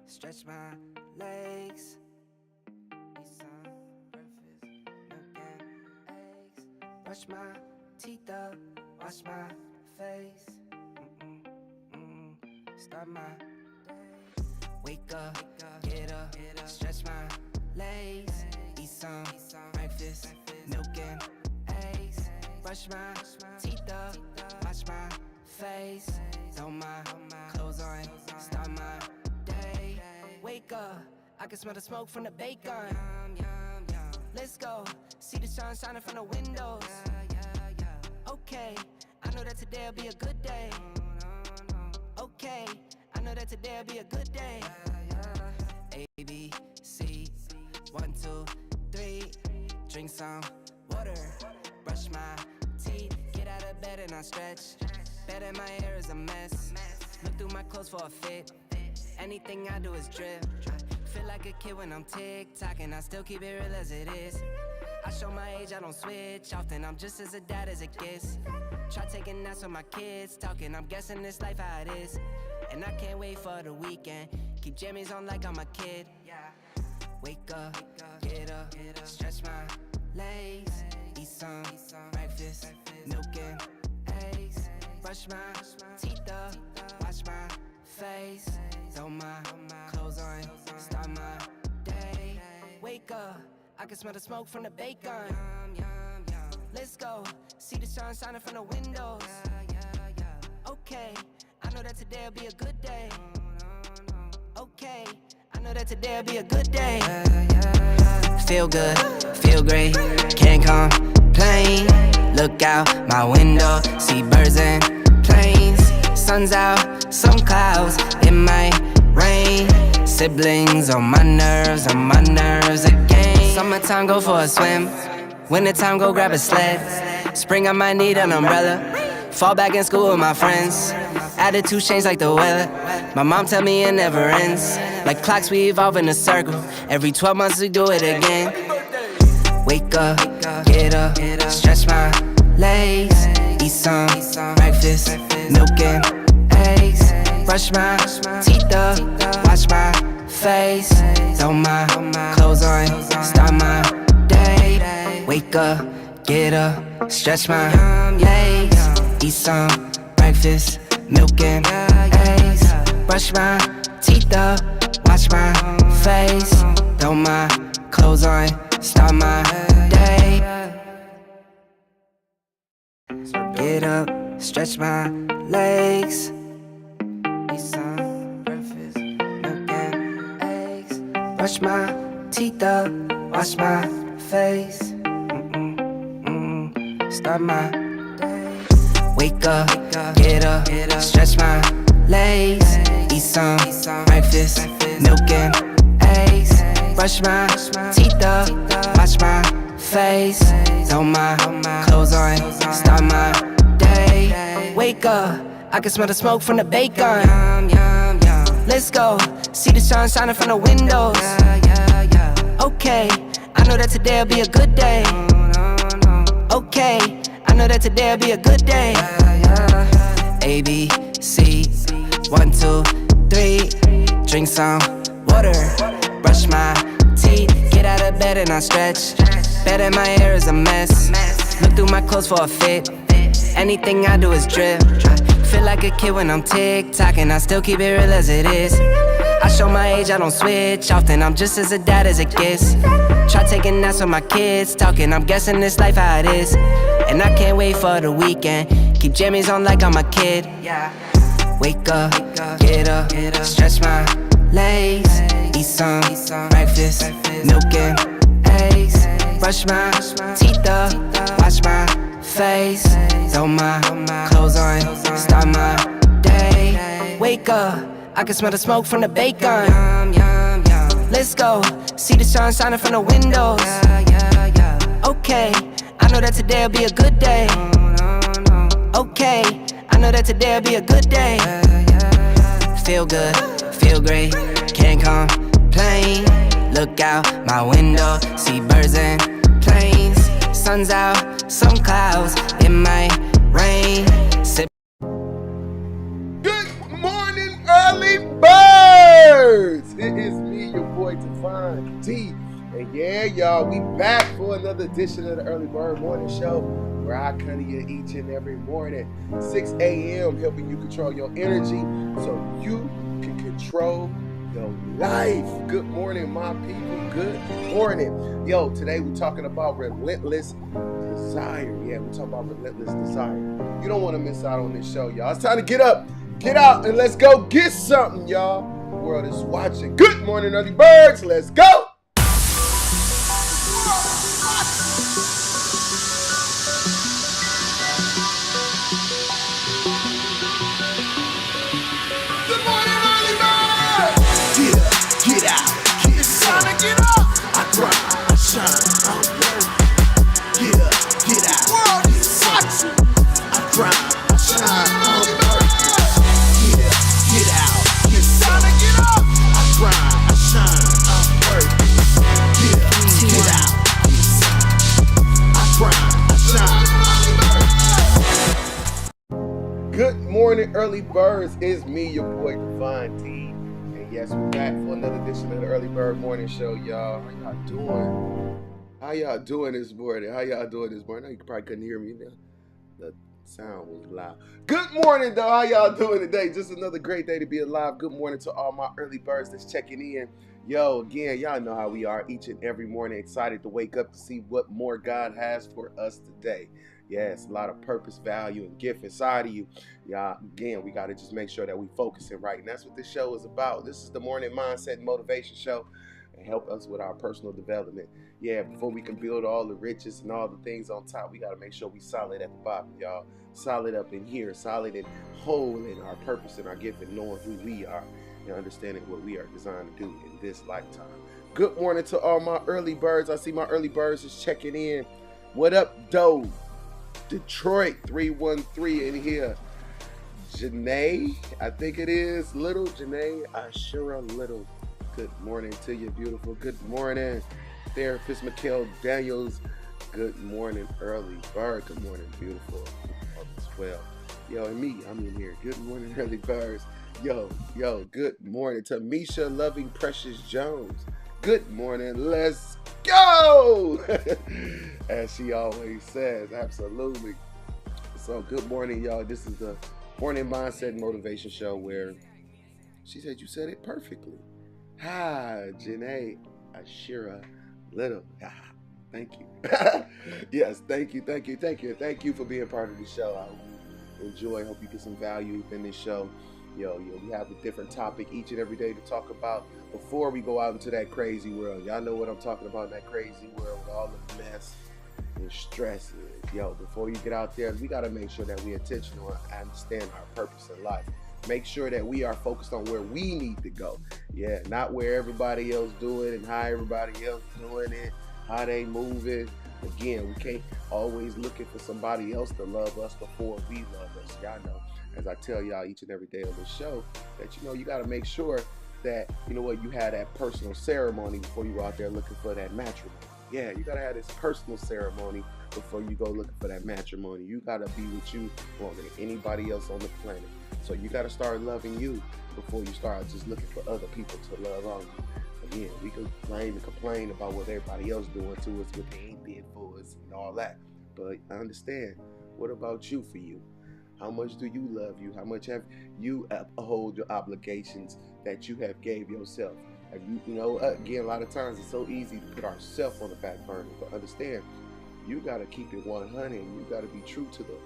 stretch my legs. Eat some breakfast, milk and eggs. Brush my teeth up, wash my face. Start my day. Wake up, get up, stretch my legs. Eat some breakfast, milk and eggs. Brush my teeth up, wash my face. Throw my clothes on, start my day. Wake up, I can smell the smoke from the bacon. Let's go, see the sun shining from the windows. Okay, I know that today'll be a good day. Okay, I know that today'll be a good day. A, B, C, 1, 2, 3. Drink some water, brush my teeth. Get out of bed and I stretch. Bed in my hair is a mess. Look through my clothes for a fit. Anything I do is drip. Feel like a kid when I'm tick-tocking. I still keep it real as it is. I show my age, I don't switch often. I'm just as a dad as it gets. Try taking naps with my kids talking. I'm guessing this life how it is. And I can't wait for the weekend. Keep jammies on like I'm a kid. Wake up, get up, stretch my legs. Eat some breakfast, milk and eggs. Brush my teeth up, wash my face. Throw my clothes on, start my day. Wake up, I can smell the smoke from the bacon. Let's go, see the sun shining from the windows. Okay, I know that today'll be a good day. Okay, I know that today'll be a good day. Feel good, feel great, can't complain. Look out my window, see birds and planes. Sun's out, some clouds, it might rain. Siblings on my nerves again. Summertime, go for a swim. Wintertime, go grab a sled. Spring, I might need an umbrella. Fall back in school with my friends. Attitude change like the weather. My mom tell me it never ends. Like clocks, we evolve in a circle. Every 12 months we do it again. Wake up, get up, stretch my legs. Eat some breakfast, milk and eggs. Brush my teeth up, wash my face. Throw my clothes on, start my day. Wake up, get up, stretch my legs. Eat some breakfast, milk and eggs. Brush my teeth up, wash my face. Throw my clothes on, start my day. Get up, stretch my legs. Eat some breakfast, milk and eggs. Brush my teeth up, wash my face. Start my day. Wake up, get up, stretch my legs. Eat some breakfast, milk and eggs. Brush my teeth up, wash my face. Throw my clothes on, start my day. Wake up, I can smell the smoke from the bacon. Let's go, see the sun shining from the windows. Okay, I know that today'll be a good day. Okay, I know that today'll be a good day. A, B, C, 1, 2, 3. Drink some water, brush my teeth. Get out of bed and I stretch. Bed in my hair is a mess. Look through my clothes for a fit. Anything I do is drip. Feel like a kid when I'm tick-tocking. I still keep it real as it is. I show my age, I don't switch often. I'm just as a dad as it gets. Try taking naps with my kids talking. I'm guessing this life how it is. And I can't wait for the weekend. Keep jammies on like I'm a kid. Wake up, get up, stretch my legs. Eat some breakfast, milk and eggs. Brush my teeth up, wash my face. Throw my clothes on, start my day. Wake up, I can smell the smoke from the bacon. Let's go, see the sun shining from the windows. Okay, I know that today'll be a good day. Okay, I know that today'll be a good day. Feel good, feel great, can't complain. Look out my window, see birds and planes. Sun's out, some clouds, it might rain. Good morning, early birds! boy Divine D. And yeah, y'all, we back for another edition of the Early Bird Morning Show, where I come to you each and every morning, 6 a.m., helping you control your energy so you can control your life. Good morning, my people. Good morning. Yo, today we're talking about relentless desire. Yeah, we're talking about relentless desire. You don't want to miss out on this show, y'all. It's time to get up, get out, and let's go get something, y'all. The world is watching. Good morning, early birds. Let's go. Good morning, early birds. Get up, get out, it's time to get up. I grind, I shine, I work. Get up, get out. The world is watching. I grind, I shine, I work. Get up, get out. It's time to get up. I grind, I shine, I work. Get up, get out. I grind, I shine. Good morning, early birds. It's me, your boy Divine D. And yes, we're back for another edition of the Early Bird Morning Show, y'all. How y'all doing? How y'all doing this morning? How y'all doing this morning? You probably couldn't hear me now. The sound was loud. Good morning, though. How y'all doing today? Just another great day to be alive. Good morning to all my early birds that's checking in. Yo, again, y'all know how we are each and every morning, excited to wake up to see what more God has for us today. Yes, a lot of purpose, value, and gift inside of you. Yeah, again, we got to just make sure that we focusing right. And that's what this show is about. This is the morning mindset and motivation show and help us with our personal development. Yeah, before we can build all the riches and all the things on top, we got to make sure we solid at the bottom, y'all. Solid up in here, solid and whole in our purpose and our gift and knowing who we are and understanding what we are designed to do in this lifetime. Good morning to all my early birds. I see my early birds is checking in. What up, Doe? Detroit 313 in here. Janae, I think it is. Little Janae Ashura Little. Good morning to you, beautiful. Good morning. Therapist Mikhail Daniels. Good morning, early bird. Good morning, beautiful. All is well. Yo, and me, I'm in here. Good morning, early birds. Yo, good morning to Misha Loving Precious Jones. Good morning. Let's go! As she always says, absolutely. So good morning, y'all. This is the morning mindset and motivation show where she said you said it perfectly. Hi, Janae Ashira Little. Thank you. Yes, thank you. Thank you for being part of the show. I hope you enjoy. Hope you get some value in this show. Yo, we have a different topic each and every day to talk about before we go out into that crazy world. Y'all know what I'm talking about in that crazy world with all the mess and stress. Yo, before you get out there, we got to make sure that we're intentional and understand our purpose in life. Make sure that we are focused on where we need to go. Yeah, not where everybody else doing and how everybody else doing it, how they moving. Again, we can't always looking for somebody else to love us before we love us. Y'all know, as I tell y'all each and every day on the show, that you got to make sure that you have that personal ceremony before you go out there looking for that matrimony. Yeah, you got to have this personal ceremony before you go looking for that matrimony. You got to be what you want than anybody else on the planet. So you got to start loving you before you start just looking for other people to love on you. Again, we can blame and complain about what everybody else doing to us, what they ain't did for us and all that. But I understand, what about you for you? How much do you love you? How much have you uphold your obligations that you have gave yourself? Have you, again, a lot of times it's so easy to put ourselves on the back burner, but understand, you got to keep it 100 and you got to be true to the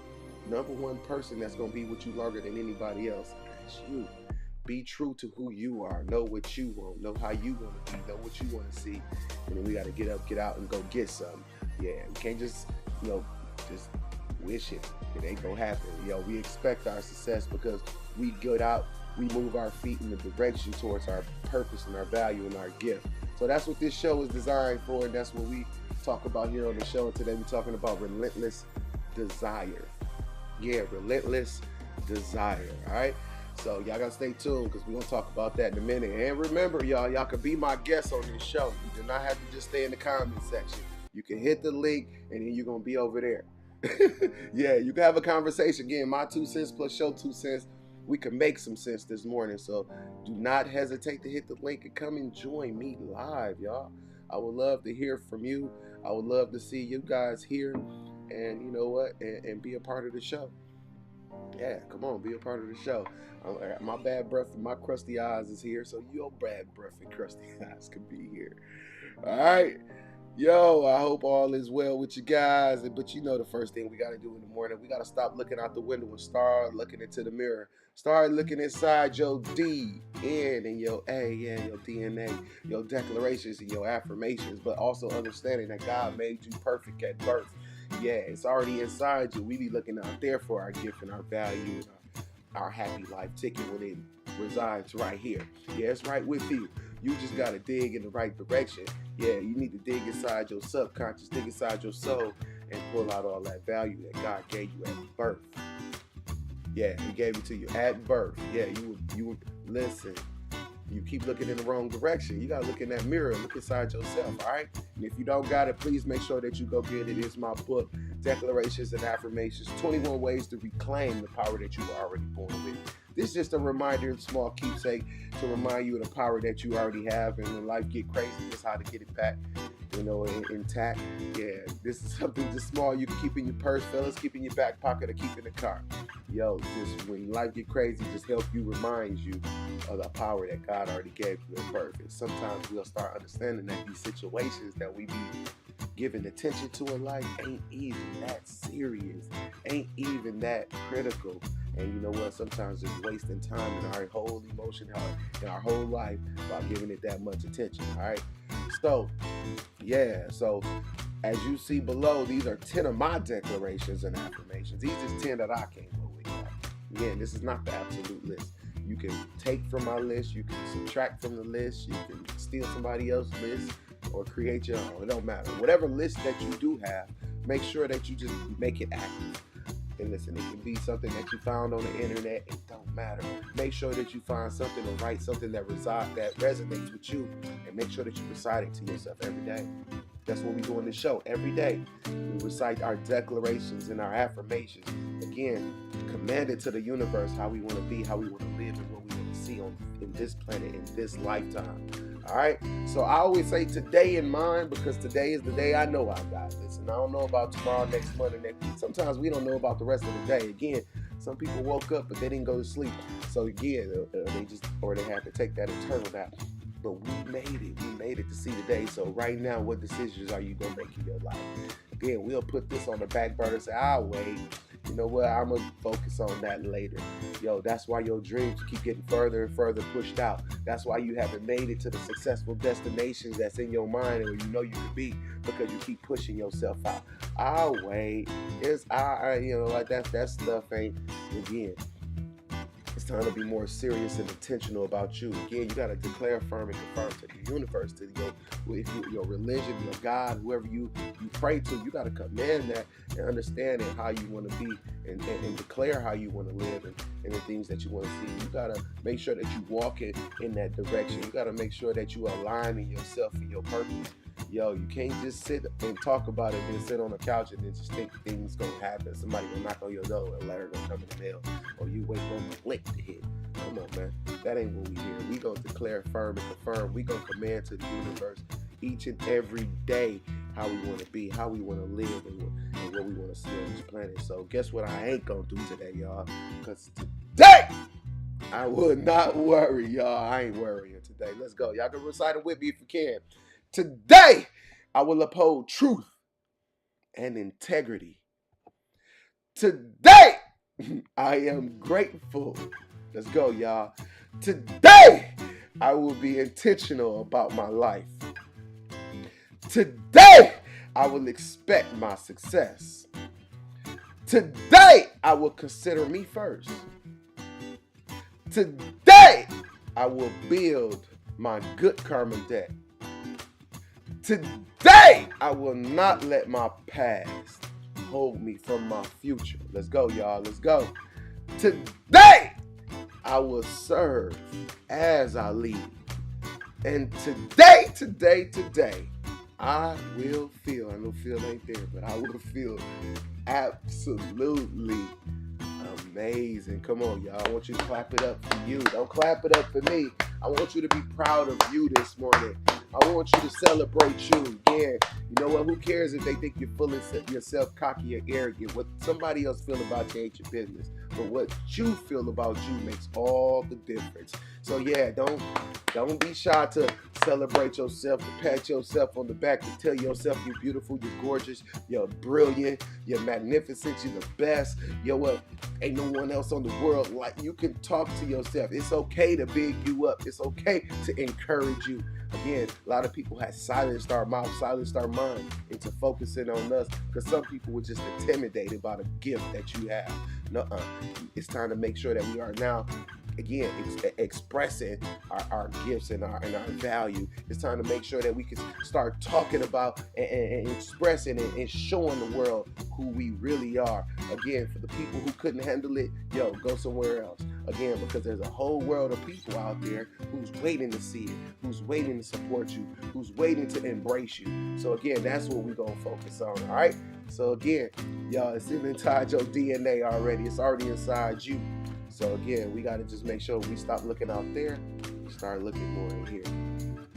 number one person that's going to be with you longer than anybody else. That's you. Be true to who you are. Know what you want. Know how you want to be. Know what you want to see. And then we got to get up, get out, and go get something. Yeah, we can't just wish it. It ain't gonna happen. We expect our success because we get out, we move our feet in the direction towards our purpose and our value and our gift. So that's what this show is designed for, and that's what we talk about here on the show. And today we're talking about relentless desire. Yeah, relentless desire. All right. So y'all gotta stay tuned because we're gonna talk about that in a minute. And remember, y'all can be my guests on this show. You do not have to just stay in the comment section. You can hit the link and then you're gonna be over there. Yeah, you can have a conversation. Again, my 2 cents plus your 2 cents. we can make some sense this morning. So do not hesitate to hit the link and come and join me live, y'all. I would love to hear from you. I would love to see you guys here, and you know what, and be a part of the show. Yeah, come on, be a part of the show. My bad breath and my crusty eyes is here, so your bad breath and crusty eyes can be here. All right. Yo, I hope all is well with you guys. But you know the first thing we got to do in the morning, we got to stop looking out the window and start looking into the mirror. Start looking inside your D, N, and your A, your DNA, your declarations and your affirmations, but also understanding that God made you perfect at birth. Yeah, it's already inside you. We be looking out there for our gift and our value and our happy life ticket when it resides right here. Yeah, it's right with you. You just got to dig in the right direction. Yeah, you need to dig inside your subconscious, dig inside your soul, and pull out all that value that God gave you at birth. Yeah, He gave it to you at birth. Yeah, you listen. You keep looking in the wrong direction. You got to look in that mirror and look inside yourself, all right? And if you don't got it, please make sure that you go get it. It's my book, Declarations and Affirmations, 21 Ways to Reclaim the Power that you were already born with. This is just a reminder, a small keepsake to remind you of the power that you already have. And when life get crazy, this is how to get it back, intact. Yeah, this is something just small you can keep in your purse, fellas, keep in your back pocket, or keep in the car. Yo, just when life get crazy, just help you, remind you of the power that God already gave you at birth. And sometimes we'll start understanding that these situations that we be giving attention to in life ain't even that serious, ain't even that critical. And you know what? Sometimes it's wasting time in our whole emotion, in our whole life, by giving it that much attention. All right. So, yeah. So, as you see below, these are 10 of my declarations and affirmations. These are 10 that I came up with. Again, this is not the absolute list. You can take from my list. You can subtract from the list. You can steal somebody else's list or create your own. It don't matter. Whatever list that you do have, make sure that you just make it active. And listen, it can be something that you found on the internet. It don't matter. Make sure that you find something or write something that resonates with you, and make sure that you recite it to yourself every day. That's what we do in the show every day. We recite our declarations and our affirmations. Again, command it to the universe how we want to be, how we want to live, and what we want to see in this planet, in this lifetime. All right. So I always say today in mind, because today is the day I know I've got this. And I don't know about tomorrow, next month, and next. Sometimes we don't know about the rest of the day. Again, some people woke up, but they didn't go to sleep. So again, they had to take that eternal nap. But we made it. We made it to see the day. So right now, what decisions are you going to make in your life? Again, we'll put this on the back burner and say, I'll wait. You know what? I'm going to focus on that later. Yo, that's why your dreams keep getting further and further pushed out. That's why you haven't made it to the successful destinations that's in your mind and you know you could be, because you keep pushing yourself out. I'll wait. Like that stuff ain't, again, it's time to be more serious and intentional about you. Again, you got to declare, affirm, and confirm to the universe, to your religion, your God, whoever you pray to. You got to command that and understand how you want to be and declare how you want to live and the things that you want to see. You got to make sure that you walk in that direction. You got to make sure that you align in yourself and your purpose. Yo, you can't just sit and talk about it and then sit on the couch and then just think things gonna happen. Somebody gonna knock on your door, a letter gonna come in the mail, or you wait for a link to hit. Come on, man. That ain't what we hear. We gonna declare, affirm, and confirm. We gonna command to the universe each and every day how we want to be, how we want to live, and what we want to see on this planet. So guess what I ain't gonna do today, y'all? Because today I will not worry, y'all. I ain't worrying today. Let's go. Y'all can recite it with me if you can. Today, I will uphold truth and integrity. Today, I am grateful. Let's go, y'all. Today, I will be intentional about my life. Today, I will expect my success. Today, I will consider me first. Today, I will build my good karma deck. Today, I will not let my past hold me from my future. Let's go, y'all. Let's go. Today, I will serve as I lead. And today, I will feel, I know feel ain't there, but I will feel absolutely Amazing. Come on, y'all. I want you to clap it up for you. Don't clap it up for me. I want you to be proud of you this morning. I want you to celebrate you. Again, you know what? Who cares if they think you're full of yourself, cocky, or arrogant? What somebody else feel about you ain't your business. But what you feel about you makes all the difference. So yeah, don't be shy to celebrate yourself, to pat yourself on the back, to tell yourself you're beautiful, you're gorgeous, you're brilliant, you're magnificent, you're the best. You know what? Ain't no one else on the world like you. Can talk to yourself. It's okay to big you up. It's okay to encourage you. Again, a lot of people have silenced our mouth, silenced our mind into focusing on us because some people were just intimidated by the gift that you have. Nuh-uh. It's time to make sure that we are now, again, expressing our gifts and our value. It's time to make sure that we can start talking about and expressing and showing the world who we really are. Again, for the people who couldn't handle it, go somewhere else. Again, because there's a whole world of people out there who's waiting to see it, who's waiting to support you, who's waiting to embrace you. So again, that's what we're going to focus on, all right? So again, y'all, it's inside your DNA already. It's already inside you. So again, we got to just make sure we stop looking out there and start looking more in here.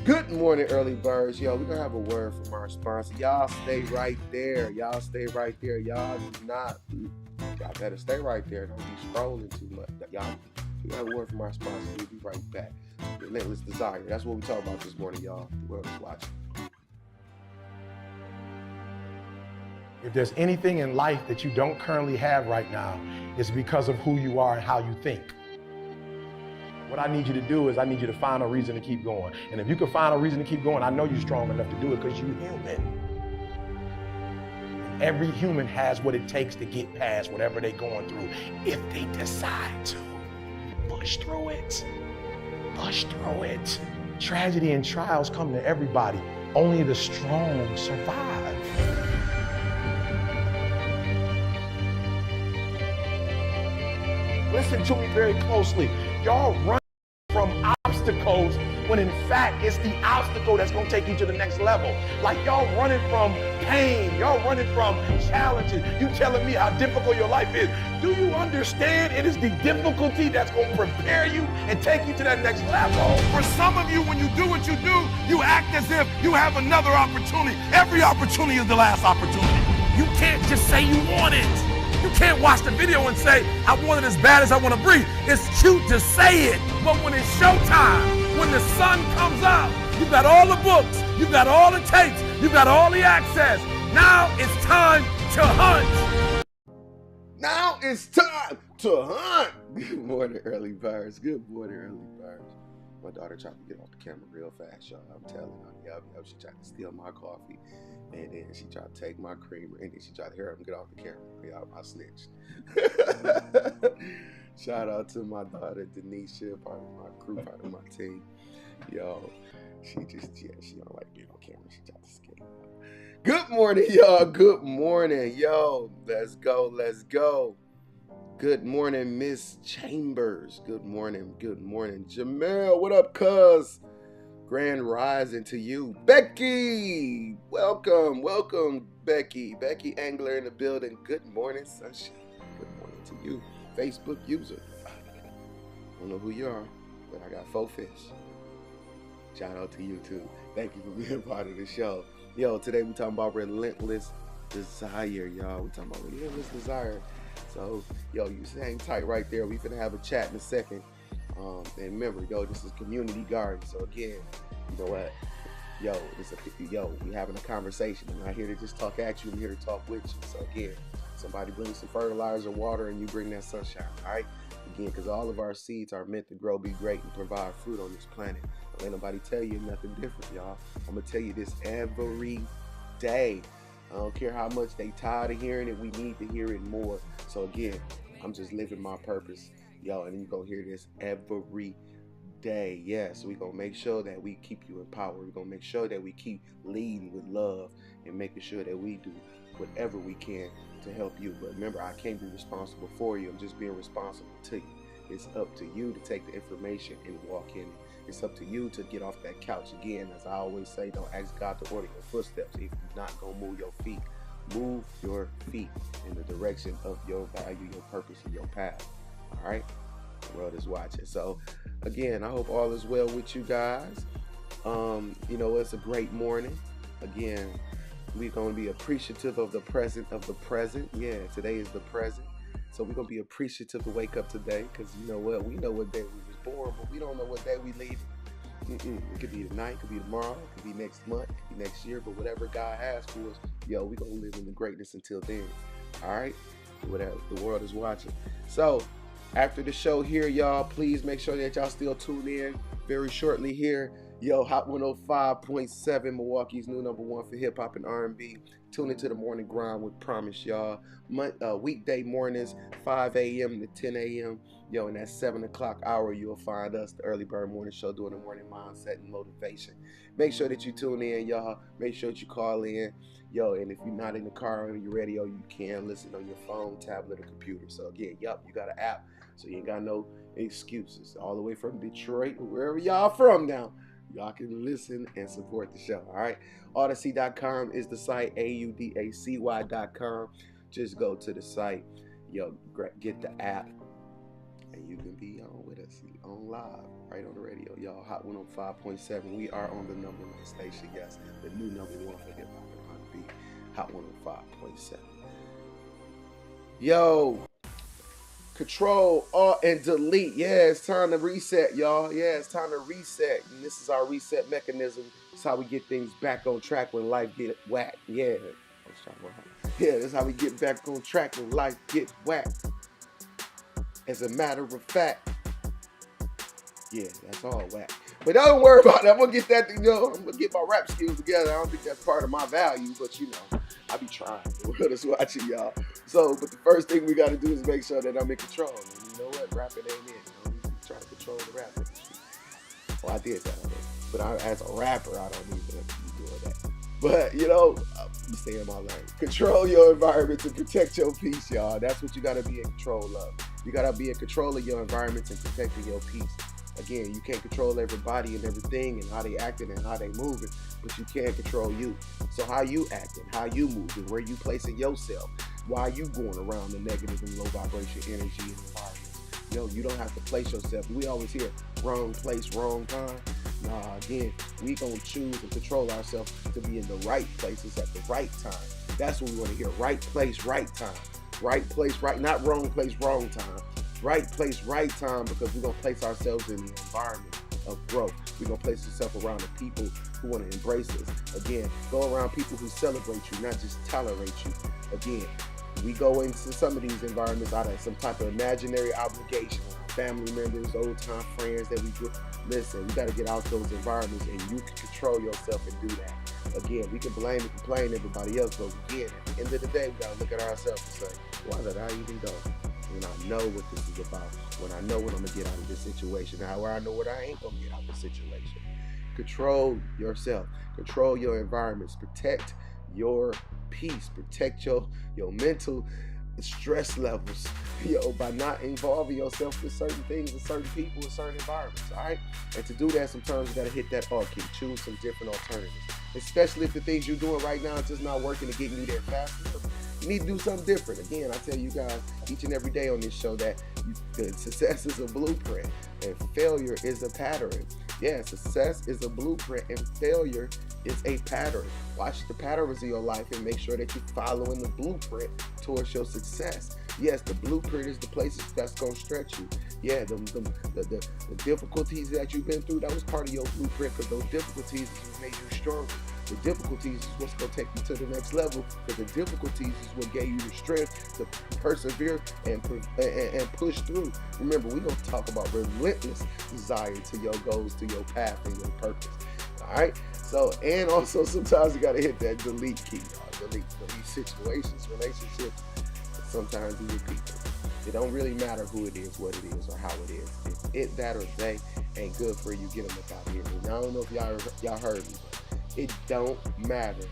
Good morning, early birds. Yo, we're going to have a word from our sponsor. Y'all stay right there. Y'all stay right there. Y'all better stay right there. Don't be scrolling too much. Y'all, we got a word from our sponsor. We'll be right back. Relentless Desire. That's what we talk about this morning, y'all. The world is watching. If there's anything in life that you don't currently have right now, it's because of who you are and how you think. What I need you to do is I need you to find a reason to keep going. And if you can find a reason to keep going, I know you're strong enough to do it because you're human. Every human has what it takes to get past whatever they're going through if they decide to. Push through it. Push through it. Tragedy and trials come to everybody. Only the strong survive. Listen to me very closely. Y'all run from obstacles when in fact it's the obstacle that's gonna take you to the next level. Like y'all running from pain, y'all running from challenges. You telling me how difficult your life is. Do you understand it is the difficulty that's gonna prepare you and take you to that next level? For some of you, when you do what you do, you act as if you have another opportunity. Every opportunity is the last opportunity. You can't just say you want it. You can't watch the video and say, I want it as bad as I want to breathe. It's cute to say it, but when it's showtime, when the sun comes out, you've got all the books, you've got all the tapes, you've got all the access. Now it's time to hunt. Now it's time to hunt. Good morning, early birds. Good morning, early birds. My daughter tried to get off the camera real fast, y'all. I'm telling her, yep, she tried to steal my coffee. And then she tried to take my creamer, and then she tried to hurry up and get off the camera. Yeah, I snitched. Shout out to my daughter, Denisha, part of my crew, part of my team. Yo, she don't like being on camera. She tried to escape. Good morning, y'all. Good morning. Yo, let's go. Let's go. Good morning, Miss Chambers. Good morning. Good morning. Jamel, what up, cuz? Grand rising to you. Becky, welcome, Becky. Becky Angler in the building. Good morning, sunshine. Good morning to you, Facebook user. I don't know who you are, but I got 4 fish. Shout out to you too. Thank you for being part of the show. Yo, today we talking about relentless desire, y'all. We talking about relentless desire. So, yo, you hang tight right there. We finna have a chat in a second. And remember, this is community garden. So again, you know what? We having a conversation. I'm not here to just talk at you. I'm here to talk with you. So again, somebody brings some fertilizer, water, and you bring that sunshine. All right? Again, because all of our seeds are meant to grow, be great, and provide fruit on this planet. Don't let nobody tell you nothing different, y'all. I'm gonna tell you this every day. I don't care how much they tired of hearing it. We need to hear it more. So again, I'm just living my purpose. Yo, and you're going to hear this every day. Yes, we're going to make sure that we keep you empowered. We're going to make sure that we keep leading with love and making sure that we do whatever we can to help you. But remember, I can't be responsible for you. I'm just being responsible to you. It's up to you to take the information and walk in it. It's up to you to get off that couch. Again, as I always say, don't ask God to order your footsteps if you're not going to move your feet. Move your feet in the direction of your value, your purpose, and your path. All right, the world is watching. So again, I hope all is well with you guys. You know, it's a great morning. Again, we're going to be appreciative of the present Yeah, today is the present. So we're going to be appreciative to wake up today, because you know what? We know what day we was born, but we don't know what day we leave. It could be tonight, it could be tomorrow, it could be next month, it could be next year, but whatever God has for us, yo, we're going to live in the greatness until then. All right? Whatever, the world is watching. So after the show here, y'all, please make sure that y'all still tune in very shortly here. Yo, Hot 105.7, Milwaukee's new #1 for hip hop and R&B. Tune into the morning grind with Promise, y'all. Weekday mornings, 5 a.m. to 10 a.m. Yo, in that 7 o'clock hour, you'll find us, the Early Bird Morning Show, doing the morning mindset and motivation. Make sure that you tune in, y'all. Make sure that you call in. Yo, and if you're not in the car on your radio, you can listen on your phone, tablet, or computer. So again, yup, you got an app, so you ain't got no excuses. All the way from Detroit, wherever y'all from now, y'all can listen and support the show. All right, Audacy.com is the site. AUDACY.com. Just go to the site, yo, get the app, and you can be on with us on live right on the radio, y'all. Hot 105.7. We are on the #1 station. Yes, the new #1 for hip hop and R&B. Hot 105.7. Yo. Control, Alt, and Delete. Yeah, it's time to reset, y'all. Yeah, it's time to reset. And this is our reset mechanism. It's how we get things back on track when life get whacked. Yeah. Yeah, that's how we get back on track when life get whacked. As a matter of fact, yeah, that's all whack. But don't worry about it. I'm gonna get that, I'm gonna get my rap skills together. I don't think that's part of my value, but I be trying. The world is watching, y'all. So, but the first thing we gotta do is make sure that I'm in control. And you know what? Rapping ain't it. I'm trying to control the rap industry. Well, I did that already. But as a rapper, I don't need to be doing that. But, I'm staying in my lane. Control your environment to protect your peace, y'all. That's what you gotta be in control of. You gotta be in control of your environment and protecting your peace. Again, you can't control everybody and everything and how they acting and how they moving, but you can control you. So how you acting, how you moving, where you placing yourself, why you going around the negative and low vibration energy and environments. You don't have to place yourself. We always hear wrong place, wrong time. Nah, again, we gonna choose and control ourselves to be in the right places at the right time. That's what we want to hear. Right place, right time. Right place, right, not wrong place, wrong time. Right place, right time, because we're going to place ourselves in the environment of growth. We're going to place ourselves around the people who want to embrace us. Again, go around people who celebrate you, not just tolerate you. Again, we go into some of these environments out of some type of imaginary obligation. Family members, old time friends that we do. Listen, we got to get out those environments, and you can control yourself and do that. Again, we can blame and complain everybody else, but again, at the end of the day, we got to look at ourselves and say, why did I even go? When I know what this is about, when I know what I'm going to get out of this situation, now where I know what I ain't going to get out of this situation. Control yourself. Control your environments. Protect your peace. Protect your mental stress levels, by not involving yourself with certain things and certain people and certain environments, all right? And to do that, sometimes you got to hit that alt key. Choose some different alternatives, especially if the things you're doing right now is just not working to get you there faster. You need to do something different. Again, I tell you guys each and every day on this show that success is a blueprint and failure is a pattern. Yeah, success is a blueprint and failure is a pattern. Watch the patterns of your life and make sure that you're following the blueprint towards your success. Yes, the blueprint is the places that's going to stretch you. Yeah, the difficulties that you've been through, that was part of your blueprint, because those difficulties is what made you stronger. The difficulties is what's going to take you to the next level, because the difficulties is what gave you the strength to persevere and push through. Remember, we're going to talk about relentless desire to your goals, to your path, and your purpose. All right? So, and also sometimes you got to hit that delete key. Delete situations, relationships, sometimes even people. It don't really matter who it is, what it is, or how it is. If it, that, or they ain't good for you, get them up out here. And I don't know if y'all heard me, but it don't matter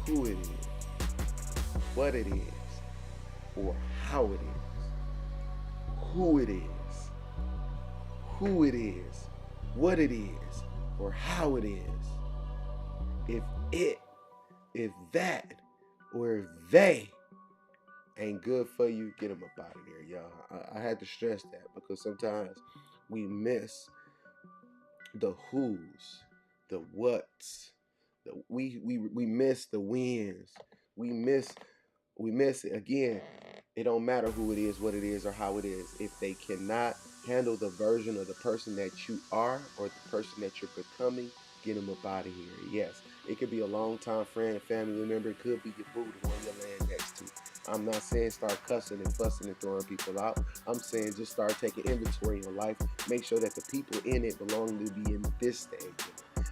who it is, what it is, or how it is, who it is, what it is, or how it is. If it, if that, or if they ain't good for you, get them up out of there, y'all. I had to stress that because sometimes we miss the who's, the what's, we miss the wins. We miss it again. It don't matter who it is, what it is, or how it is. If they cannot handle the version of the person that you are or the person that you're becoming, get them up out of here. Yes, it could be a long-time friend, a family member. It could be your boo, the one you're laying next to. I'm not saying start cussing and fussing and throwing people out. I'm saying just start taking inventory in your life. Make sure that the people in it belong to be in this stage.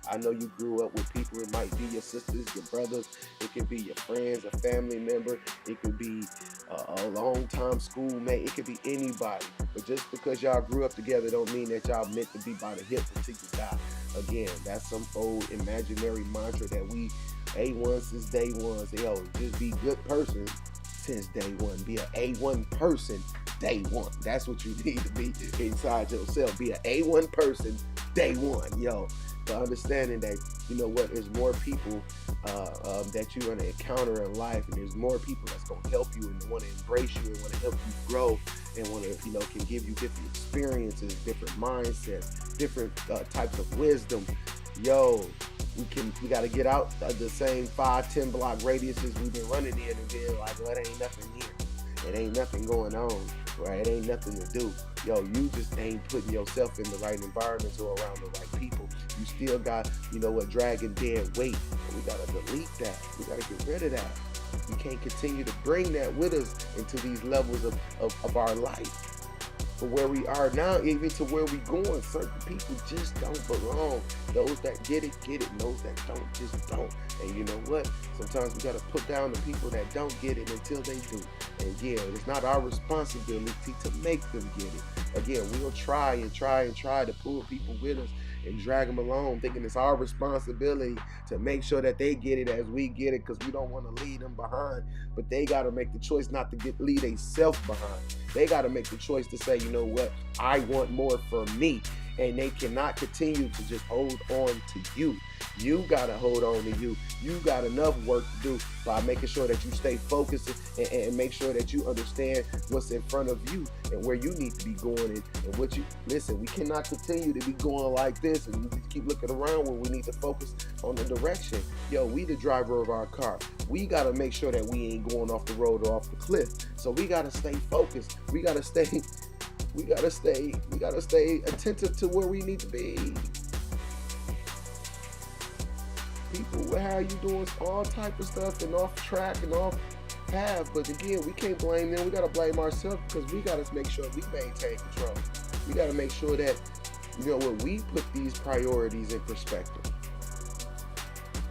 I know you grew up with people. It might be your sisters, your brothers. It could be your friends, a family member. It could be a long-time schoolmate. It could be anybody. But just because y'all grew up together don't mean that y'all meant to be by the hip until you die. Again, that's some old imaginary mantra that we A1 since day one. Say, yo, just be good person since day one. Be an A1 person day one. That's what you need to be inside yourself. Be an A1 person day one. Yo, the understanding that, you know what, there's more people that you're going to encounter in life, and there's more people that's going to help you and want to embrace you and want to help you grow and want to, you know, can give you different experiences, different mindsets, different types of wisdom. Yo, we got to get out of the same 5-10 block radiuses we've been running in and being like, well, it ain't nothing here. It ain't nothing going on, right? It ain't nothing to do. Yo, you just ain't putting yourself in the right environments or around the right people. You still got, you know what, dragging dead weight. We got to delete that. We got to get rid of that. We can't continue to bring that with us into these levels of our life. But where we are now, even to where we going, certain people just don't belong. Those that get it, and those that don't, just don't. And you know what? Sometimes we got to put down the people that don't get it until they do. And yeah, it's not our responsibility to make them get it. Again, we'll try to pull people with us and drag them along, thinking it's our responsibility to make sure that they get it as we get it, because we don't want to leave them behind. But they got to make the choice not to leave themselves behind. They got to make the choice to say, you know what, I want more for me. And they cannot continue to just hold on to you. You got to hold on to you. You got enough work to do by making sure that you stay focused and make sure that you understand what's in front of you and where you need to be going and what you, listen, we cannot continue to be going like this and we keep looking around when we need to focus on the direction. Yo, we the driver of our car. We got to make sure that we ain't going off the road or off the cliff. So we got to stay focused. We got to stay attentive to where we need to be. People, how you doing all type of stuff and off track and off path, but again, we can't blame them. We got to blame ourselves because we got to make sure we maintain control. We got to make sure that, you know, when we put these priorities in perspective.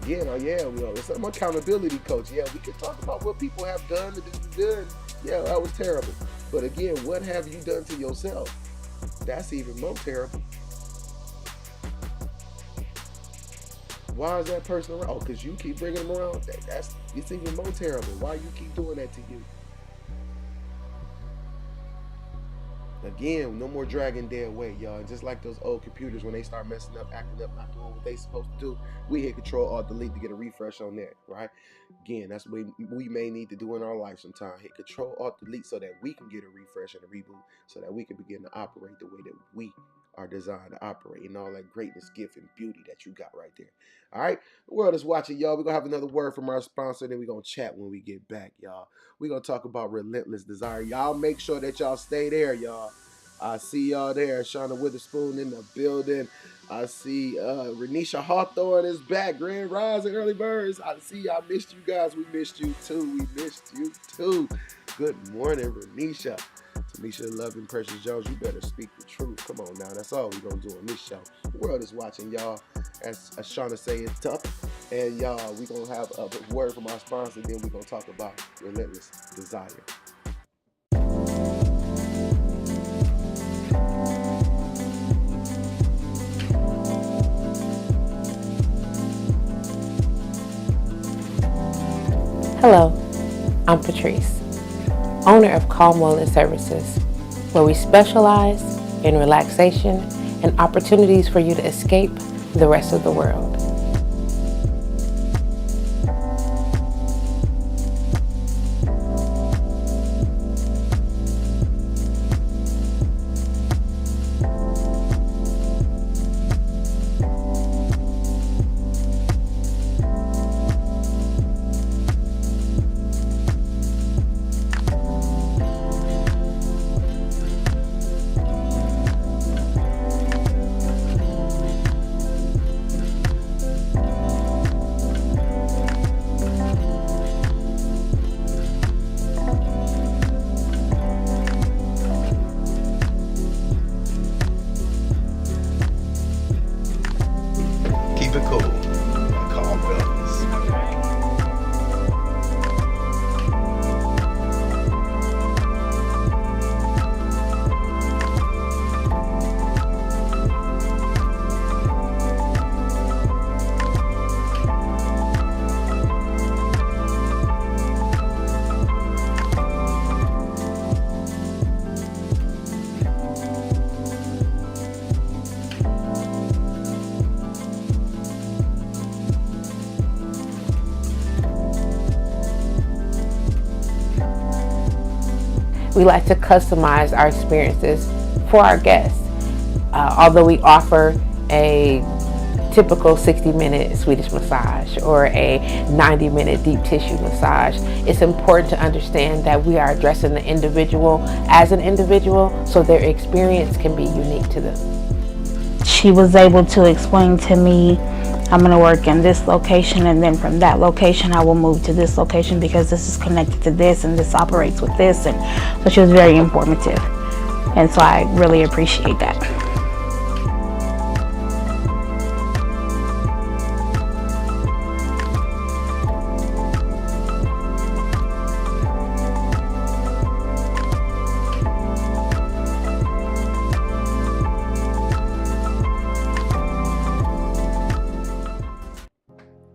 Again, I'm an accountability coach. Yeah, we can talk about what people have done that is good. Yeah, that was terrible. But again, what have you done to yourself? That's even more terrible. Why is that person around? Oh, because you keep bringing them around. It's even more terrible. Why you keep doing that to you? Again, no more dragging dead weight, y'all. And just like those old computers, when they start messing up, acting up, not doing what they supposed to do, we hit Control-Alt-Delete to get a refresh on that, right? Again, that's what we may need to do in our life sometime. Hit Control-Alt-Delete so that we can get a refresh and a reboot, so that we can begin to operate the way that we are designed to operate, and all that greatness, gift, and beauty that you got right there. All right, the world is watching, y'all. We're going to have another word from our sponsor, then we're going to chat when we get back, y'all. We're going to talk about Relentless Desire. Y'all make sure that y'all stay there, y'all. I see y'all there. Shauna Witherspoon in the building. I see Renisha Hawthorne is back. Grand Rising Early Birds. I see y'all missed you guys. We missed you too. Good morning, Renisha. Tamisha Loving, Precious Jones, you better speak the truth. Come on now. That's all we're going to do on this show. The world is watching, y'all. As Shauna say, it's tough. And y'all, we're going to have a word from our sponsor. Then we're going to talk about Relentless Desire. Hello, I'm Patrice, owner of Calm Wellness Services, where we specialize in relaxation and opportunities for you to escape the rest of the world. obstacle. Called Relentless. We like to customize our experiences for our guests. Although we offer a typical 60-minute Swedish massage or a 90-minute deep tissue massage, it's important to understand that we are addressing the individual as an individual so their experience can be unique to them. She was able to explain to me, I'm going to work in this location, and then from that location I will move to this location because this is connected to this and this operates with this. And so she was very informative, and so I really appreciate that.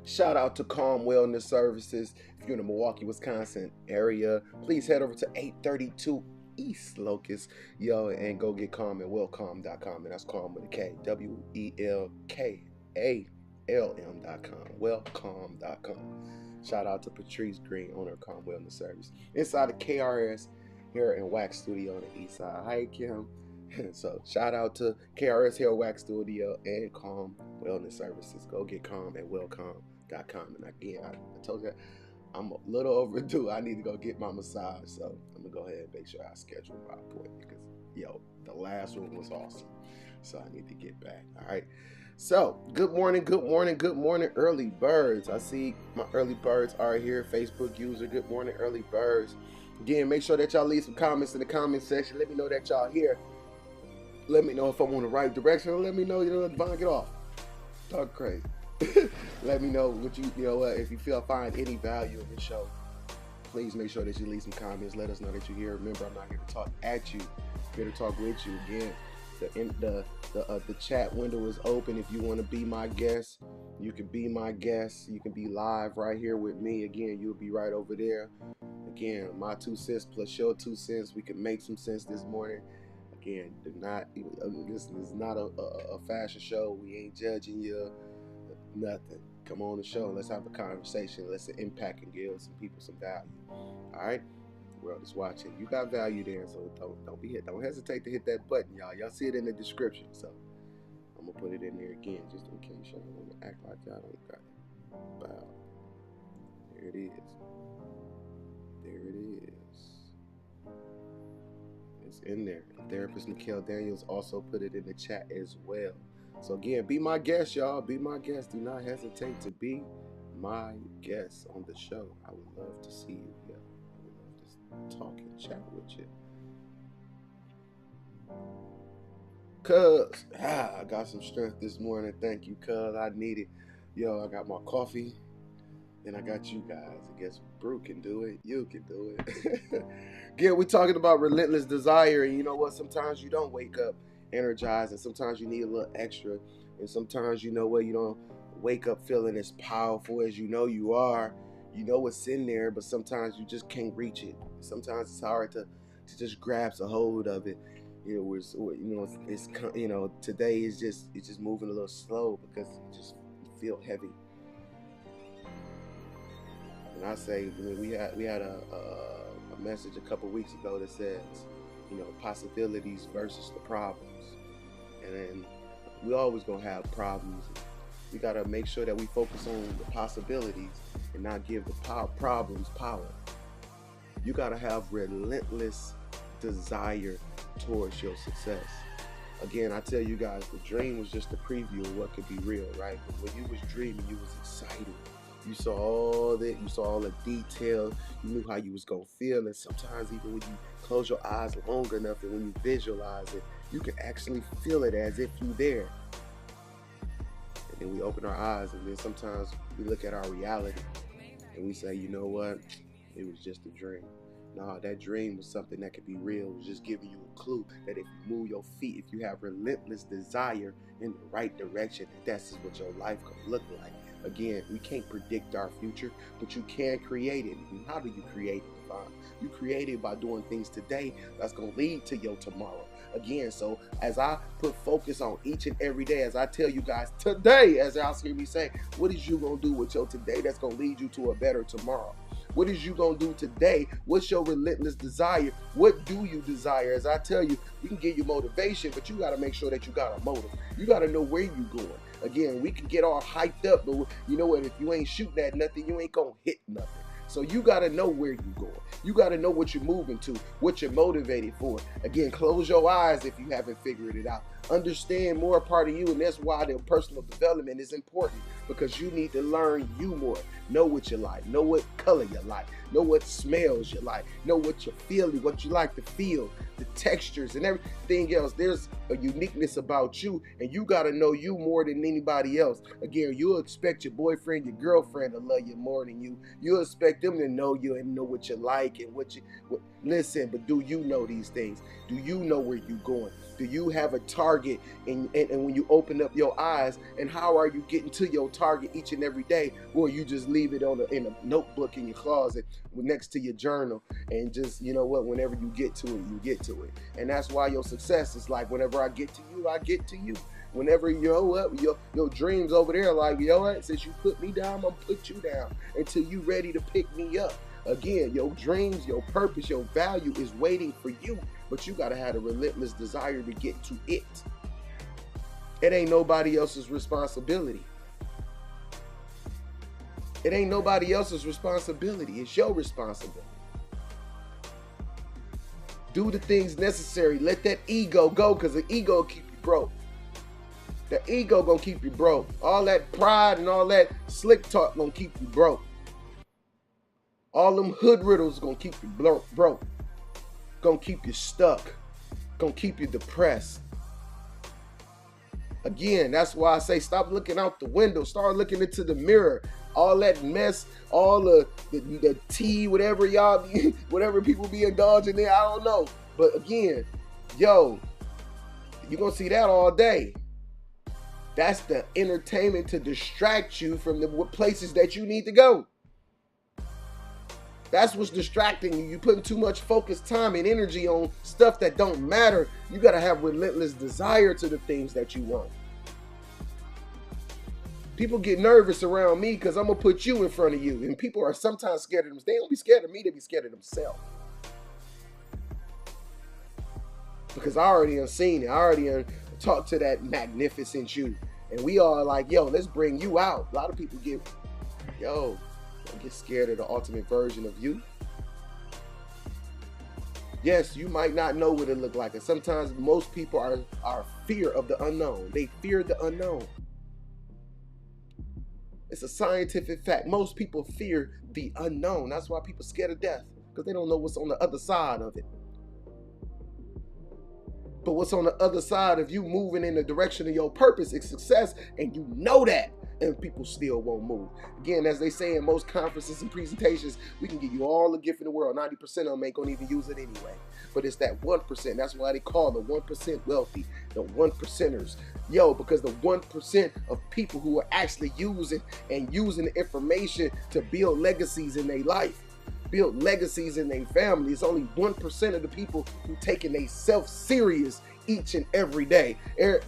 Shout out to Calm Wellness Services. If you're in the Milwaukee, Wisconsin area, please head over to 832 East Locust, and go get Calm at wellcalm.com. And that's Calm with a K, WELKALM.com, wellcalm.com. Shout out to Patrice Green, owner of Calm Wellness Service. Inside of KRS Hair and Wax Studio on the east side. Hi, Kim. So shout out to KRS Hair Wax Studio and Calm Wellness Services. Go get Calm at wellcalm.com. And again, I told you I'm a little overdue. I need to go get my massage, so I'm gonna go ahead and make sure I schedule my appointment because the last one was awesome. So I need to get back. All right. So good morning, early birds. I see my early birds are here. Facebook user, good morning, early birds. Again, make sure that y'all leave some comments in the comment section. Let me know that y'all here. Let me know if I'm on the right direction, or let me know, Devon, get off. Talk crazy. Let me know what if you feel find any value in this show. Please make sure that you leave some comments. Let us know that you're here. Remember, I'm not here to talk at you. I'm here to talk with you. Again, the chat window is open. If you want to be my guest, you can be my guest. You can be live right here with me. Again, you'll be right over there. Again, my 2 cents plus your 2 cents. We can make some sense this morning. Again, this is not a fashion show. We ain't judging you, nothing. Come on the show. Let's have a conversation. Let's impact and give some people some value. All right, the world is watching. You got value there, so don't hesitate to hit that button, y'all. Y'all see it in the description. So I'm gonna put it in there again, just in case y'all want to act like y'all don't got it. Wow. There it is. There it is. It's in there. Therapist Mikhail Daniels also put it in the chat as well. So again, be my guest, y'all. Be my guest. Do not hesitate to be my guest on the show. I would love to see you. Yeah, I would love to talk and chat with you. Cuz, I got some strength this morning. Thank you, cuz. I need it. I got my coffee. Then I got you guys. I guess Brew can do it. You can do it. Again, we're talking about relentless desire. And you know what? Sometimes you don't wake up energized, and sometimes you need a little extra. And sometimes you don't wake up feeling as powerful as you are. You know what's in there, but sometimes you just can't reach it. Sometimes it's hard to just grasp a hold of it. Today is just moving a little slow because you just feel heavy. And I say, we had a message a couple weeks ago that says, possibilities versus the problems. And then we always gonna have problems. We gotta make sure that we focus on the possibilities and not give the problems power. You gotta have relentless desire towards your success. Again, I tell you guys, the dream was just a preview of what could be real, right? When you was dreaming, you was excited. You saw all that, you saw all the details, you knew how you was gonna feel, and sometimes even when you close your eyes long enough and when you visualize it, you can actually feel it as if you're there. and we open our eyes, and then sometimes we look at our reality and we say, you know what, it was just a dream. No, that dream was something that could be real. It was just giving you a clue that if you move your feet, if you have relentless desire in the right direction, that's what your life could look like. Again, we can't predict our future, but you can create it. And how do you create it, Devon? You create it by doing things today that's going to lead to your tomorrow. Again, so as I put focus on each and every day, as I tell you guys today, as y'all hear me say, what is you going to do with your today that's going to lead you to a better tomorrow? What is you going to do today? What's your relentless desire? What do you desire? As I tell you, we can give you motivation, but you got to make sure that you got a motive. You got to know where you're going. Again, we can get all hyped up, but you know what? If you ain't shooting at nothing, you ain't going to hit nothing. So you got to know where you're going. You got to know what you're moving to, what you're motivated for. Again, close your eyes if you haven't figured it out. Understand more a part of you, and that's why the personal development is important, because you need to learn you more. Know what you like. Know what color you like. Know what smells you like. Know what you're feeling, what you like to feel, the textures and everything else. There's a uniqueness about you, and you got to know you more than anybody else. Again, you'll expect your boyfriend, your girlfriend to love you more than you. You'll expect them to know you and know what you like and listen, but do you know these things? Do you know where you're going? Do you have a target? And when you open up your eyes, and how are you getting to your target each and every day? Or you just leave it in a notebook in your closet next to your journal, and just, you know what, whenever you get to it, you get to it. And that's why your success is like, whenever I get to you, I get to you. Whenever you know what, your dreams over there, like, you know what, since you put me down, I'm gonna put you down until you ready to pick me up. Again, your dreams, your purpose, your value is waiting for you, but you gotta have a relentless desire to get to it. It ain't nobody else's responsibility. It ain't nobody else's responsibility. It's your responsibility. Do the things necessary. Let that ego go, because the ego will keep you broke. The ego gonna keep you broke. All that pride and all that slick talk gonna keep you broke. All them hood riddles gonna keep you broke. Gonna keep you stuck. Gonna keep you depressed. Again, that's why I say stop looking out the window. Start looking into the mirror. All that mess, all the tea, whatever y'all be, whatever people be indulging in, I don't know. But again, yo, you're gonna see that all day. That's the entertainment to distract you from the places that you need to go. That's what's distracting you. You're putting too much focus, time, and energy on stuff that don't matter. You got to have relentless desire to the things that you want. People get nervous around me because I'm going to put you in front of you. And people are sometimes scared of them. They don't be scared of me. They be scared of themselves. Because I already unseen it. I already talked to that magnificent you. And we all like, yo, let's bring you out. A lot of people get scared of the ultimate version of you. Yes, you might not know what it look like. And sometimes most people are fear of the unknown. They fear the unknown. It's a scientific fact. Most people fear the unknown. That's why people scared of death, because they don't know what's on the other side of it. But what's on the other side of you moving in the direction of your purpose is success, and you know that, and people still won't move. Again, as they say in most conferences and presentations, we can give you all the gift in the world. 90% of them ain't gonna even use it anyway. But it's that 1%. That's why they call the 1% wealthy, the 1%ers. Yo, because the 1% of people who are actually using the information to build legacies in their life, build legacies in their family. It's only 1% of the people who taking they self serious each and every day.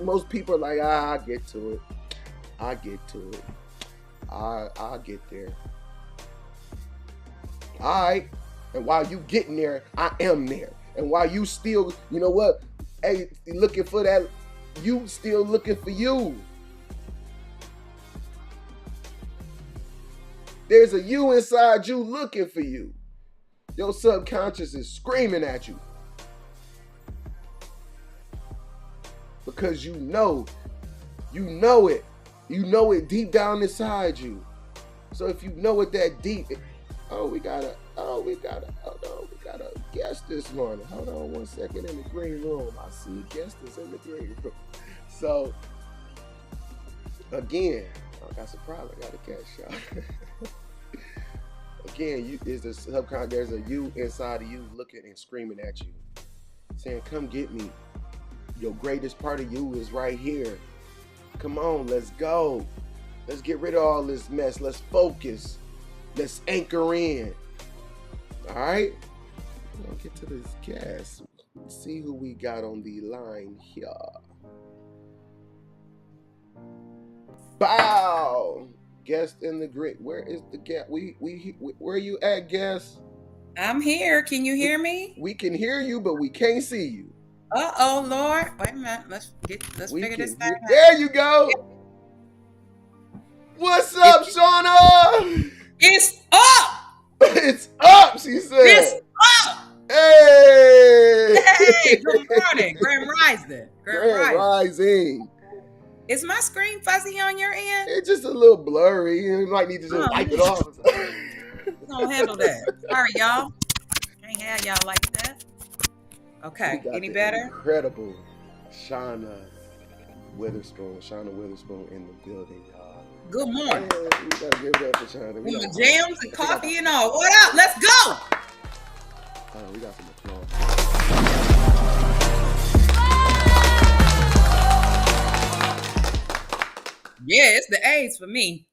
Most people are like, I get to it. I get to it. I'll get there. All right. And while you getting there, I am there. And while you still, you know what? Hey, looking for that, you still looking for you. There's a you inside you looking for you. Your subconscious is screaming at you. Because you know it. You know it deep down inside you. So if you know it that deep, we got a guest this morning. Hold on 1 second in the green room. I see a guest is in the green room. So Again, I got surprised. I got a cash shot. Again, you is the subcon. There's a you inside of you looking and screaming at you, saying, "Come get me. Your greatest part of you is right here. Come on, let's go. Let's get rid of all this mess. Let's focus. Let's anchor in." All right. We'll get to this guest. Let's see who we got on the line here. Bow. Guest in the grid. Where is the guest? Where you at, guest? I'm here. Can you hear me? We can hear you, but we can't see you. Oh Lord. Wait a minute. Let's figure this thing out. There you go. What's up, Shauna? It's up. It's up, she said. It's up. Hey. Hey, good morning. Grand Rising. Grand Rising. Is my screen fuzzy on your end? It's just a little blurry. You might need to just wipe it off. We're gonna handle that. Sorry, y'all. Can't have y'all like that. Okay. Any better? Incredible Shauna Witherspoon in the building, y'all. Good morning. Yeah, we gotta give it up for Shauna. With the jams and coffee and all. What up? Let's go. We got some applause. Yeah, it's the A's for me.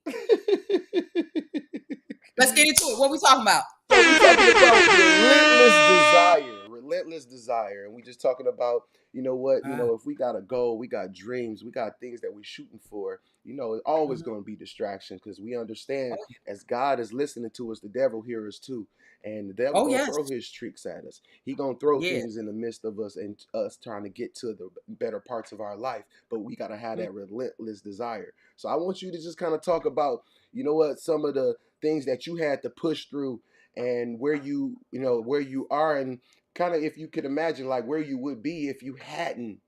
Let's get into it. What we talking about? So we're talking about relentless desire. And we just talking about, you know what, if we got a goal, we got dreams, we got things that we're shooting for, it's always going to be distraction, because we understand as God is listening to us, the devil hears us too. And the devil gonna throw his tricks at us. He gonna throw things in the midst of us and us trying to get to the better parts of our life. But we gotta have that relentless desire. So I want you to just kind of talk about, some of the things that you had to push through, and where where you are, and kind of, if you could imagine, like where you would be if you hadn't,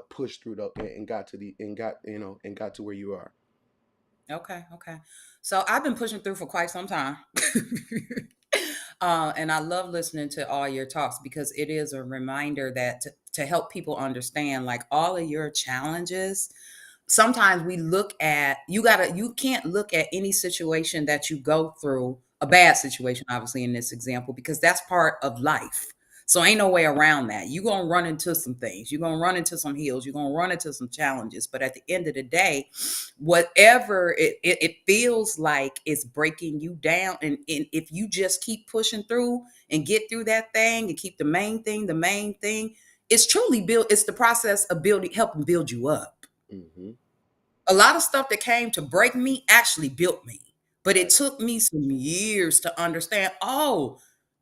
pushed through and got to where you are. Okay. So I've been pushing through for quite some time. And I love listening to all your talks, because it is a reminder that to help people understand, like, all of your challenges. Sometimes we look at, you can't look at any situation that you go through, a bad situation, obviously, in this example, because that's part of life. So ain't no way around that. You're going to run into some things. You're going to run into some hills. You're going to run into some challenges. But at the end of the day, whatever it feels like is breaking you down. And if you just keep pushing through and get through that thing and keep the main thing, it's truly it's the process of helping build you up. Mm-hmm. A lot of stuff that came to break me actually built me. But it took me some years to understand,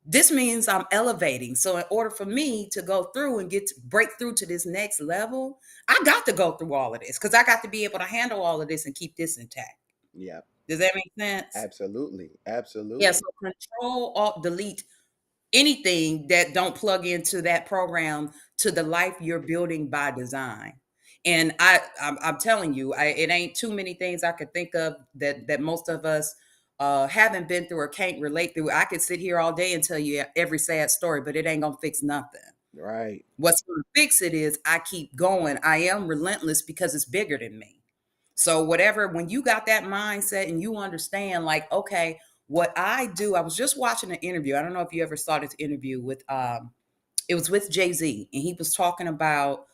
this means I'm elevating. So in order for me to go through and break through to this next level, I got to go through all of this, because I got to be able to handle all of this and keep this intact. Yeah. Does that make sense? Absolutely. Yeah. So Control, Alt, Delete anything that don't plug into that program to the life you're building by design. And I'm telling you, it ain't too many things I could think of that most of us haven't been through or can't relate through. I could sit here all day and tell you every sad story, but it ain't gonna fix nothing. Right. What's gonna fix it is I keep going. I am relentless because it's bigger than me. So when you got that mindset and you understand, like, okay, what I do, I was just watching an interview. I don't know if you ever saw this interview with it was with Jay-Z, and he was talking about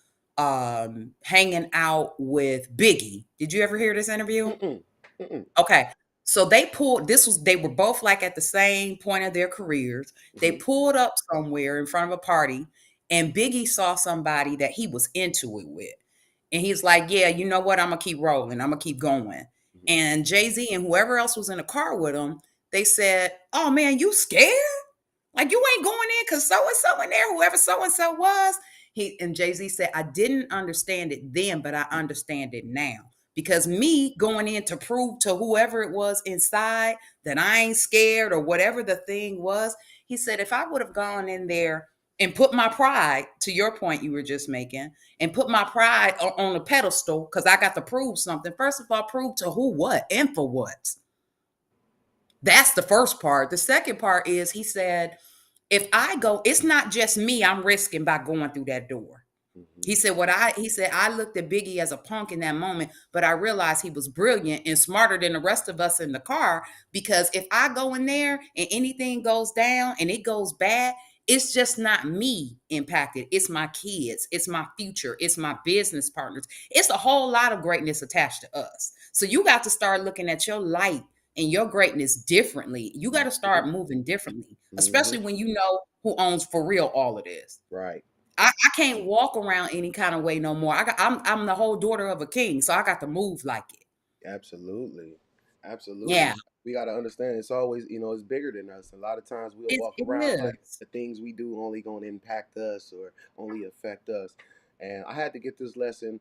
hanging out with Biggie. Did you ever hear this interview? Mm-mm. Okay. So they were both like at the same point of their careers. They pulled up somewhere in front of a party, and Biggie saw somebody that he was into it with. And he's like, yeah, you know what? I'm going to keep rolling. I'm going to keep going. And Jay-Z and whoever else was in the car with him, they said, oh man, you scared? Like, you ain't going in because so-and-so in there, whoever so-and-so was. And Jay-Z said, I didn't understand it then, but I understand it now. Because me going in to prove to whoever it was inside that I ain't scared or whatever the thing was, he said, if I would have gone in there and put my pride, to your point you were just making, and put my pride on a pedestal because I got to prove something. First of all, prove to who, what, and for what. That's the first part. The second part is, he said, if I go, it's not just me I'm risking by going through that door. He said I looked at Biggie as a punk in that moment, but I realized he was brilliant and smarter than the rest of us in the car, because if I go in there and anything goes down and it goes bad, it's just not me impacted. It's my kids, it's my future, it's my business partners. It's a whole lot of greatness attached to us. So you got to start looking at your light and your greatness differently. You got to start moving differently, especially when you know who owns for real all of this. Right. I can't walk around any kind of way no more. I'm the whole daughter of a king, so I got to move like it. Absolutely. Absolutely. Yeah, We got to understand it's always, it's bigger than us. A lot of times we'll walk it around like is. the things we do only going to impact us or only affect us. And I had to get this lesson,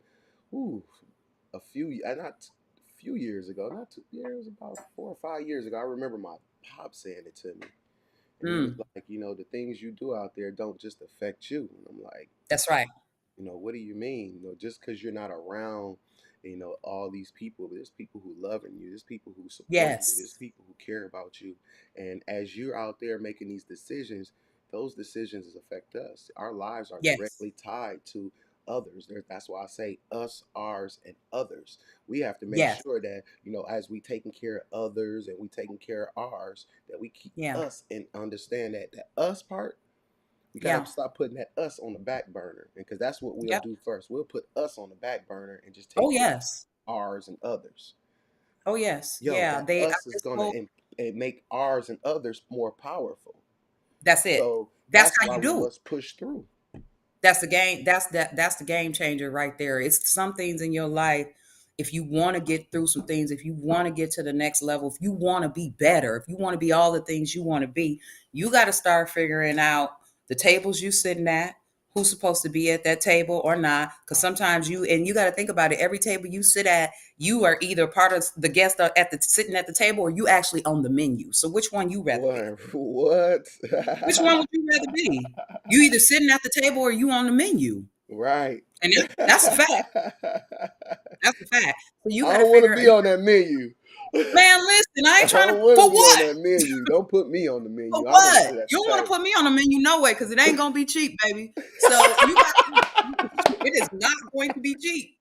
ooh, not a few years ago, not 2 years, about 4 or 5 years ago. I remember my pop saying it to me. And he was Mm, like, the things you do out there don't just affect you. And I'm like, that's right. what do you mean? Just because you're not around, all these people, there's people who loving you, there's people who supporting you, there's Yes, people who care about you. And as you're out there making these decisions, those decisions affect us. Our lives are yes, directly tied to others. That's why I say us, ours, and others. We have to make yes, sure that, as we taking care of others and we taking care of ours, that we keep yeah, us and understand that us part, we got yeah, to stop putting that us on the back burner, because that's what we'll yep. do first. We'll put us on the back burner and just Oh take care yes, of ours and others. oh yes, Yo, yeah. that I us is just gonna told. make ours and others more powerful. That's it. So That's that's how why you we do it. must push through. That's the game. That's the game changer right there. It's some things in your life. If you want to get through some things, if you want to get to the next level, if you want to be better, if you want to be all the things you want to be, you got to start figuring out the tables you sitting at, who's supposed to be at that table or not. Because sometimes you got to think about it. Every table you sit at, you are either part of the guest at the sitting at the table, or you actually on the menu. So which one you rather be? Boy, what? Which one would you rather be? You either sitting at the table or you on the menu. Right. And that's a fact. I That's a fact. So you got to don't want to figure, be on that menu. man, listen, I I ain't trying to, don't want to for be on what? that menu. Don't put me on the For menu. I want to what? sit at You the don't want to table. put me on the menu, no way, because it ain't going to be cheap, baby. So you got, it is not going to be cheap.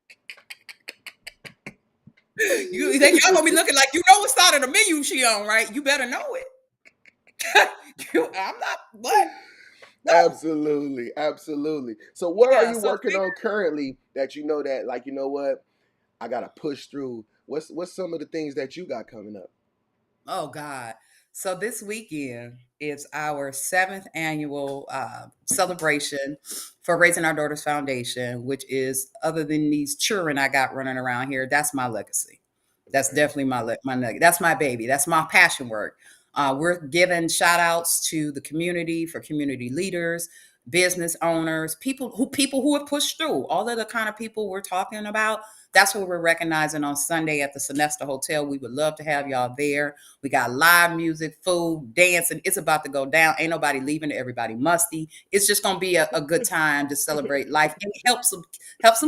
You think y'all going to be looking like, what side of the menu she on, right? You better know it. I'm not, what? No. Absolutely, absolutely. So what are Yeah. you So working on currently that that, like, what? I gotta push through. What's some of the things that you got coming up? oh God. So this weekend is our 7th annual celebration for Raising Our Daughters Foundation, which is, other than these children I got running around here, that's my legacy. That's Okay. definitely my nugget. That's my baby. That's my passion work. We're giving shout outs to the community, for community leaders, business owners, people who have pushed through. All of the kind of people we're talking about. That's what we're recognizing on Sunday at the Sonesta Hotel. We would love to have y'all there. We got live music, food, dancing. It's about to go down. Ain't nobody leaving. Everybody musty. It's just gonna be a good time to celebrate life and help some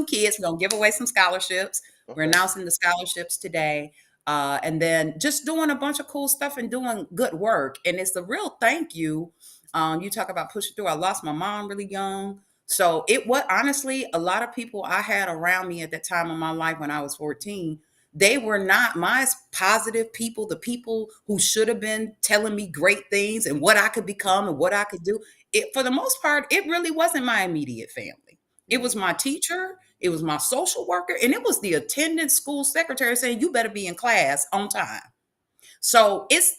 kids. We're gonna give away some scholarships. We're Okay. announcing the scholarships today. And then just doing a bunch of cool stuff and doing good work. And it's a real thank you. You talk about pushing through. I lost my mom really young. So it was honestly a lot of people I had around me at that time of my life when I was 14. They were not my positive people, the people who should have been telling me great things and what I could become and what I could do. It, for the most part, it really wasn't my immediate family. It was my Mm, teacher, it was my social worker, and it was the attendant school secretary saying, you better be in class on time. So it's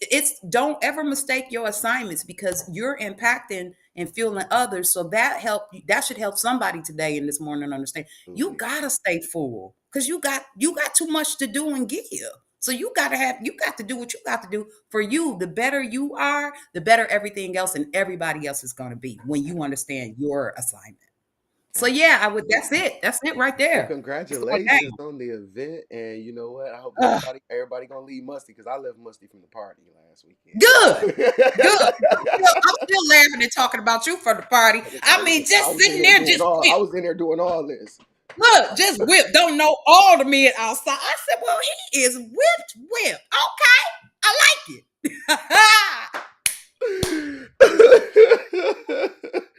don't ever mistake your assignments, because you're impacting and fueling others. So that should help somebody today in this morning understand you absolutely. gotta stay full, because you got too much to do and give. So you got to do what you got to do for you. The better you are, the better everything else and everybody else is gonna be when you understand your assignment. So yeah, I would that's Absolutely. it. That's it right Well, there. It's going congratulations down. on the event, and you know what? I hope Ugh, everybody gonna leave musty, because I left musty from the party last good. weekend. Good. I'm still laughing and talking about you for the party. I mean, I just was in sitting there there, doing just all. I whip. was in there doing all this. Look, just whip. Don't know all the men outside. I said, well, he is whipped, whip. Okay. I like it.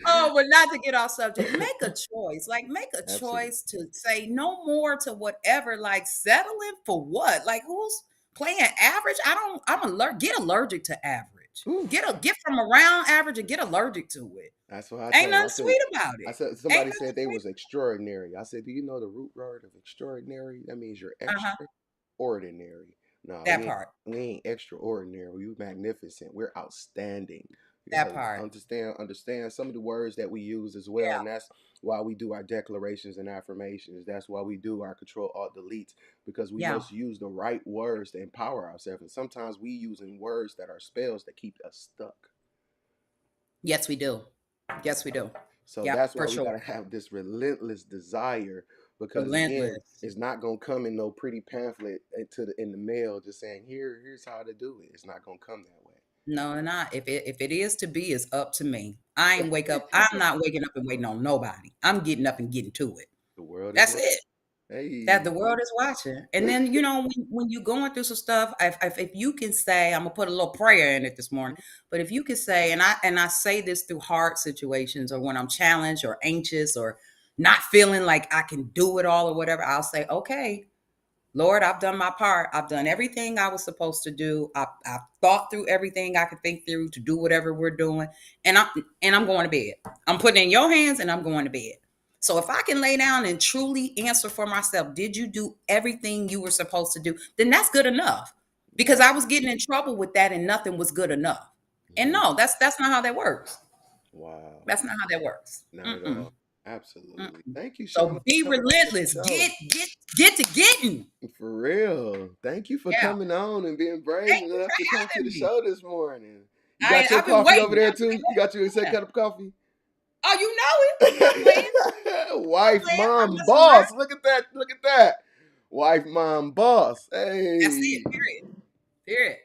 Oh, but not to get off subject. Make a choice. Like, make a Absolutely. choice to say no more to whatever. Like, settling for what? Like, who's playing average? I don't. I'm allergic. Get allergic to average. Whew. Get from around average and get allergic to it. That's what I Ain't told him. nothing sweet about I it. said Ain't somebody nothing said they sweet. was extraordinary. I said, do you know the root word of extraordinary? That means you're Uh-huh. extraordinary. No, That part. we ain't extraordinary. We magnificent. We're outstanding. You That gotta part. understand some of the words that we use as well, Yeah. and that's why we do our declarations and affirmations. That's why we do our control alt deletes, because we Yeah. must use the right words to empower ourselves. And sometimes we using words that are spells that keep us stuck. Yes, we do. Yes, we do. So Yep, that's why for we sure. gotta have this relentless desire, because again, Relentless. it's not gonna come in no pretty pamphlet in the mail just saying here's how to do it. It's not gonna come that way. No, not if it is to be, it's up to me. I ain't wake up. I'm not waking up and waiting on nobody. I'm getting up and getting to it. The world is That's what. it. That Hey. the world is watching. And then, when you're going through some stuff, if you can say, I'm gonna put a little prayer in it this morning, but if you can say, and I say this through hard situations or when I'm challenged or anxious or not feeling like I can do it all or whatever, I'll say, okay, Lord, I've done my part. I've done everything I was supposed to do. I've thought through everything I could think through to do whatever we're doing, and I'm going to bed. I'm putting it in your hands, and I'm going to bed. So if I can lay down and truly answer for myself, did you do everything you were supposed to do? Then that's good enough. Because I was getting in trouble with that, and nothing was good enough. And Mhm. no, that's not how that works. Wow. That's not how that works. Not at Mm-mm, all. Absolutely. mm-mm. Thank you, Shauna, So for be coming on the relentless. show. Get to getting. For real. Thank you for Yeah. coming on and being brave Thank you enough to come for to the having me. show this morning. You got your I've been coffee waiting. over there I've too? been You got your second waiting. cup of coffee? Oh, you know it. I'm not playing. I'm not Wife, playing. I'm mom, messing around. boss. Look at that. Look at that. Wife, mom, boss. That's it. Hey. Period. Period.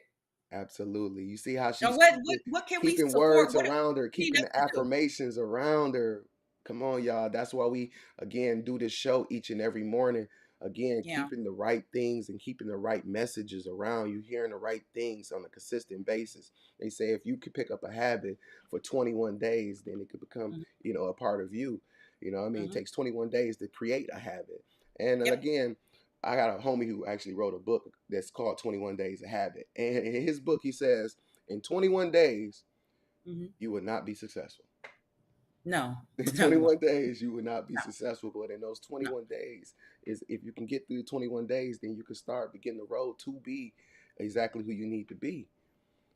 Absolutely. You see how Now, she's what can we keeping support? words What do around her, we need keeping us the to do? affirmations around her. Come on, y'all. That's why we again do this show each and every morning. Again, Yeah. keeping the right things and keeping the right messages around you, hearing the right things on a consistent basis. They say if you could pick up a habit for 21 days, then it could become, Mhm, a part of you. What I mean, it mhm. takes 21 days to create a habit. And Yep. again, I got a homie who actually wrote a book that's called 21 Days of Habit. And in his book, he says, in 21 days, Mhm. you would not be successful. No. In No, you won't. 21 days, you would not be No. successful. But in those No. 21 days, is if you can get through the 21 days, then you can start begin the road to be exactly who you need to be.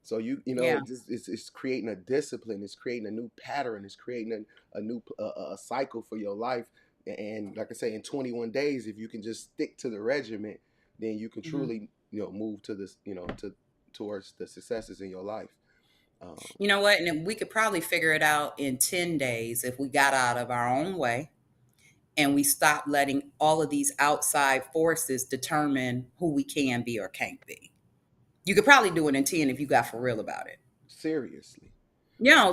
So Yeah. it's creating a discipline. It's creating a new pattern. It's creating a new a cycle for your life. And like I say, in 21 days, if you can just stick to the regiment, then you can Mhm. truly move to this towards the successes in your life. Um, You know what? And then we could probably figure it out in 10 days if we got out of our own way and we stop letting all of these outside forces determine who we can be or can't be. You could probably do it in 10 if you got for real about it. seriously,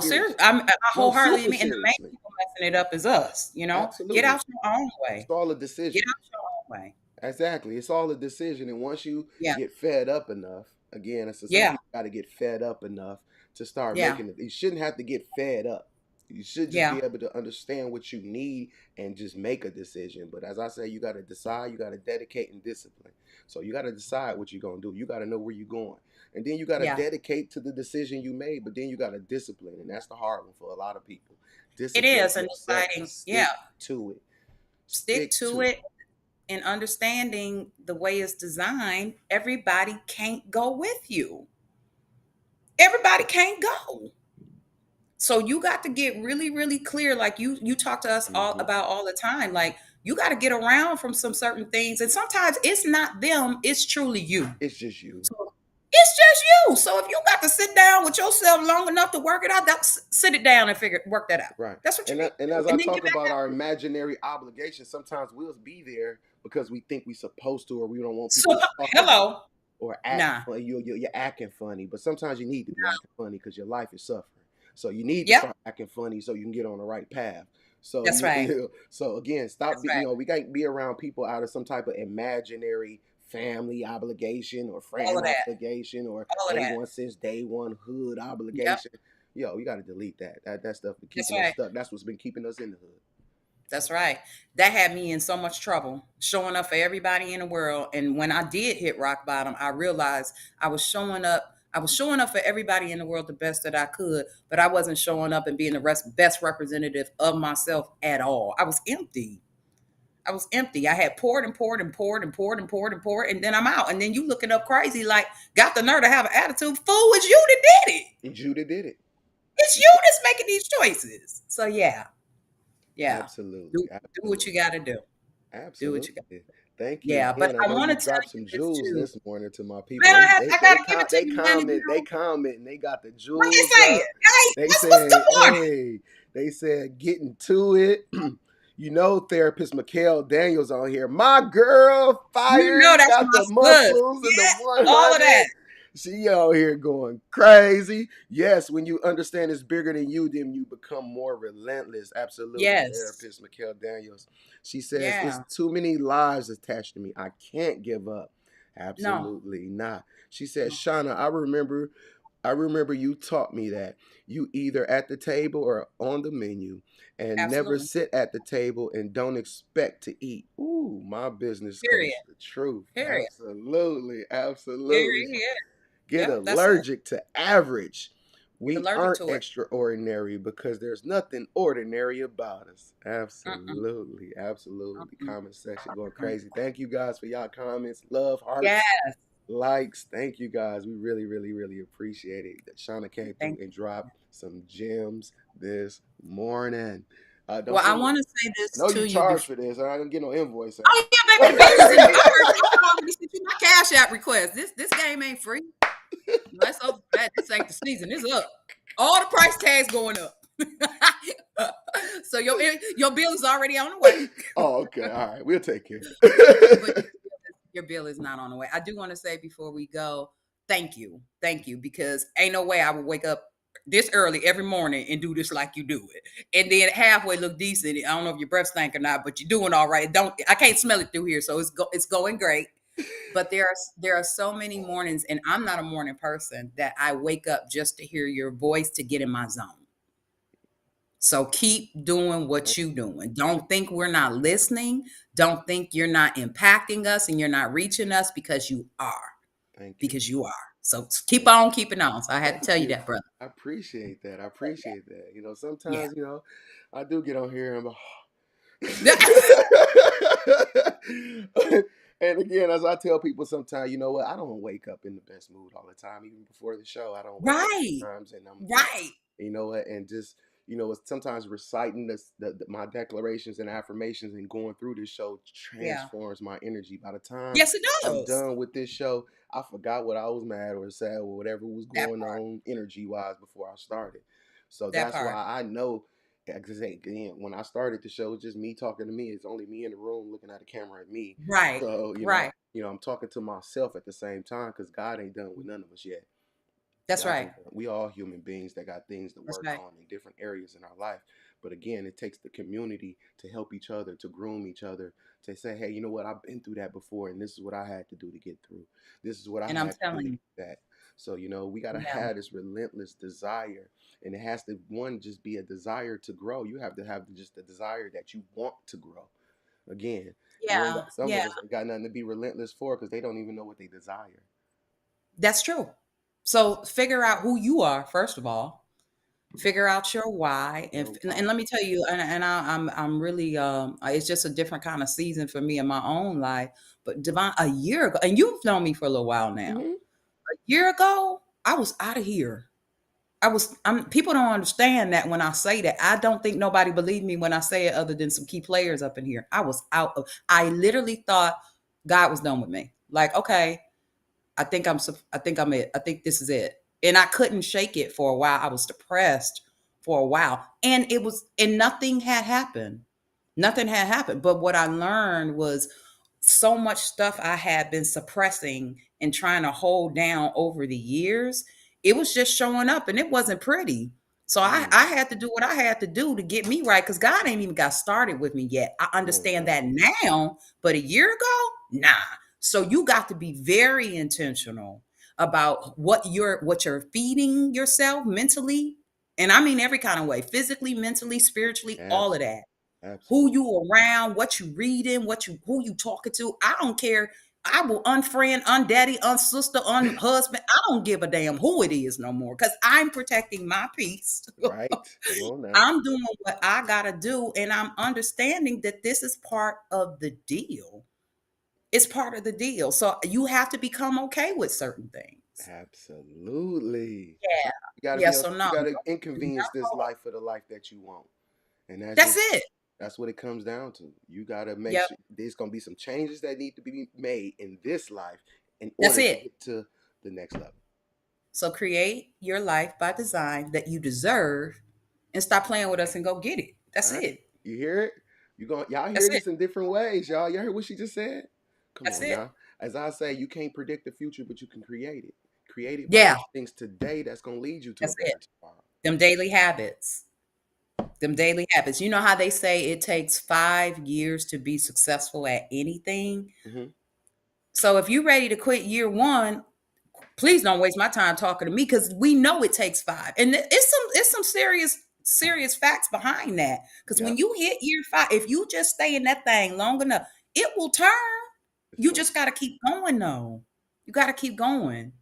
Seriously, seriously, I no, wholeheartedly super mean, and the main seriously, people messing it up is us. Get absolutely. out your own It's way. all a Get decision. out your own way. Exactly. It's all a decision. And once you Yeah, get fed up enough, again, so some yeah, people got to get fed up enough to start yeah, making it. You shouldn't have to get fed up. You should just yeah, be able to understand what you need and just make a decision. But as I say, you got to decide, you got to dedicate and discipline. So you got to decide what you're going to do. You got to know where you're going. And then you got to yeah. dedicate to the decision you made, but then you got to discipline. And that's the hard one for a lot of people. It Discipline is, and yourself to deciding, yeah, stick to it. stick Stick to to it. it and understanding the way it's designed. Everybody can't go with you. Everybody can't go. So you got to get really, really clear. Like you talk to us all Hmm. about all the time. Like you got to get around from some certain things, and sometimes it's not them; it's truly you. It's just you. So it's just you. So if you got to sit down with yourself long enough to work it out, sit it down and work that out. Right. That's what you need And to do, as I and then talk get back about out our to it. imaginary obligations, sometimes we'll be there because we think we're supposed to, or we don't want people So to talk about hello, or act nah, funny. You're acting funny, but sometimes you need to be acting funny because your life is suffering. So you need to yep, start acting funny so you can get on the right path. So that's right, so again, stop. that's right. We got to be around people out of some type of imaginary family obligation or All friend of that, obligation or all of that. A1 since day one hood Yep, obligation. yo, you got to delete that. That stuff been That's keeping us right. stuck. That's what's been keeping us in the hood. That's right. That had me in so much trouble, showing up for everybody in the world. And when I did hit rock bottom, I realized I was showing up. I was showing up for everybody in the world the best that I could, but I wasn't showing up and being the best representative of myself at all. I was empty. I was empty. I had poured and poured and poured and poured and poured and poured, and then I'm out. And then you looking up crazy, like, got the nerve to have an attitude. Fool, it's you that did it. And Judah did it. It's you that's making these choices. So yeah, yeah. Absolutely. Do what you got to do. Do what you got. Absolutely. Thank you Yeah, but again. I I know want you to tell dropped you some this jewels too. this morning to my people. Man, I gotta give it to They you, man. comment. They got the What you jewels saying? up. Hey, They what's said, good morning? hey, they said getting to it. You know, therapist Mikhail Daniels on here. My girl, You fire, know that's got my the sus. muscles and the Yeah, all of 100. that. She out here going crazy. Yes, when you understand it's bigger than you, then you become more relentless. Absolutely, Yes. therapist Mikhail Daniels. She says, it's Yeah. too many lives attached to me. I can't give up. No. Absolutely not. She said, Shauna, I remember you taught me that you either at the table or on the menu and never Absolutely. sit at the table and don't expect to eat. Ooh, my business Period. coach, the truth. Period. Absolutely. Absolutely. Period. Get Yep, that's it. allergic to average. Get We allergic aren't to it. extraordinary because there's nothing ordinary about us. Mm-mm. Absolutely. Absolutely. Mm-mm. Comment section going Mm-mm. crazy. Thank you guys for y'all comments. Love, hearts, Yes. likes. Thank you guys. We really, really, really appreciate it that Shauna came through Thank and you. dropped some gems this morning. Don't Well, I forget. want to say I this know to you you charged before. for this. I didn't get no invoice. Oh yeah, baby, the bill is in. I already sent you my cash app request. This game ain't free. That's over that. This ain't the season. It's up. All the price tags going up. So your bill is already on the way. Oh, okay. All right. We'll take care. But your bill is not on the way. I do want to say before we go, thank you, because ain't no way I would wake up this early every morning and do this like you do it, and then halfway look decent. I don't know if your breath stank or not, but you're doing all right. I can't smell it through here, so it's going great. But there are so many mornings, and I'm not a morning person, that I wake up just to hear your voice to get in my zone. So keep doing what you doing. Don't think we're not listening. Don't think you're not impacting us and you're not reaching us, because you are. Thank you. Because you are. So keep on keeping on. So I had to Thank tell you you. that, brother. I appreciate that. I appreciate that. Yeah. Sometimes, I do get on here and and again, as I tell people sometimes, you know what? I don't wake up in the best mood all the time. Even before the show, I don't wake up Right. sometimes, and Right. you know what? And just, it's sometimes reciting my declarations and affirmations and going through this show Yeah. transforms my energy. By the time Yes, it I'm does. done with this show, I forgot what I was mad or sad or whatever was That going part. on energy wise before I started. So That that's part. why I know. Because again, when I started the show, it's just me talking to me. It's only me in the room looking at the camera at me. Right. So Right. I'm talking to myself at the same time because God ain't done with none of us yet. That's right. We all human beings that got things to That's work right. on in different areas in our life. But again, it takes the community to help each other, to groom each other, to say, hey, you know what? I've been through that before, and this is what I had to do to get through. This is what I And I'm had to do telling to you. get that. So, we got to Yeah. have this relentless desire. And it has to, one, just be a desire to grow. You have to have just the desire that you want to grow. Again, you ain't Yeah. got, some of Yeah. us ain't got nothing to be relentless for because they don't even know what they desire. That's true. So figure out who you are, first of all. Figure out your why, and let me tell you, I'm really it's just a different kind of season for me in my own life. But Devon, a year ago, and you've known me for a little while now. Mm-hmm. A year ago, I was out of here. People don't understand that when I say that. I don't think nobody believed me when I say it, other than some key players up in here. I was out of. I literally thought God was done with me. Like, okay, I think I'm it. I think this is it. And I couldn't shake it for a while. I was depressed for a while. And nothing had happened. Nothing had happened. But what I learned was so much stuff I had been suppressing and trying to hold down over the years. It was just showing up, and it wasn't pretty. So I had to do what I had to do to get me right, because God ain't even got started with me yet. I understand that now, but a year ago, nah. So you got to be very intentional about what you're feeding yourself mentally, And I mean every kind of way, physically, mentally, spiritually, all of Absolutely. that. Who Absolutely. you around, what you reading, who you talking to. I don't care. I will unfriend, undaddy, unsister, unhusband. I don't give a damn who it is no more because I'm protecting my peace. Right. Come on now. I'm doing what I gotta do, and I'm understanding that this is part of the deal. It's part of the deal. So you have to become okay with certain things. Absolutely. Yeah. You gotta Yeah. be So you no, gotta inconvenience this life for the life that you want. And that's it. that's what it comes down to. You gotta make Yep. sure there's gonna be some changes that need to be made in this life in That's order to it. get to the next level. So create your life by design that you deserve and stop playing with us and go get it. That's All right. it. You hear it? Y'all That's hear it. this in different ways, y'all. Y'all heard what she just said? Come That's on it. now. As I say, you can't predict the future, but you can create it. Create it by Yeah. doing things today that's gonna lead you to a That's it. better tomorrow. Them daily habits. Them daily habits. You know how they say it takes 5 years to be successful at anything? Hmm. So if you're ready to quit year one, please don't waste my time talking to me because we know it takes five. And it's some serious facts behind that. Because when Yep. you hit year five, if you just stay in that thing long enough, it will turn. It's You going just got to keep going though. You got to keep going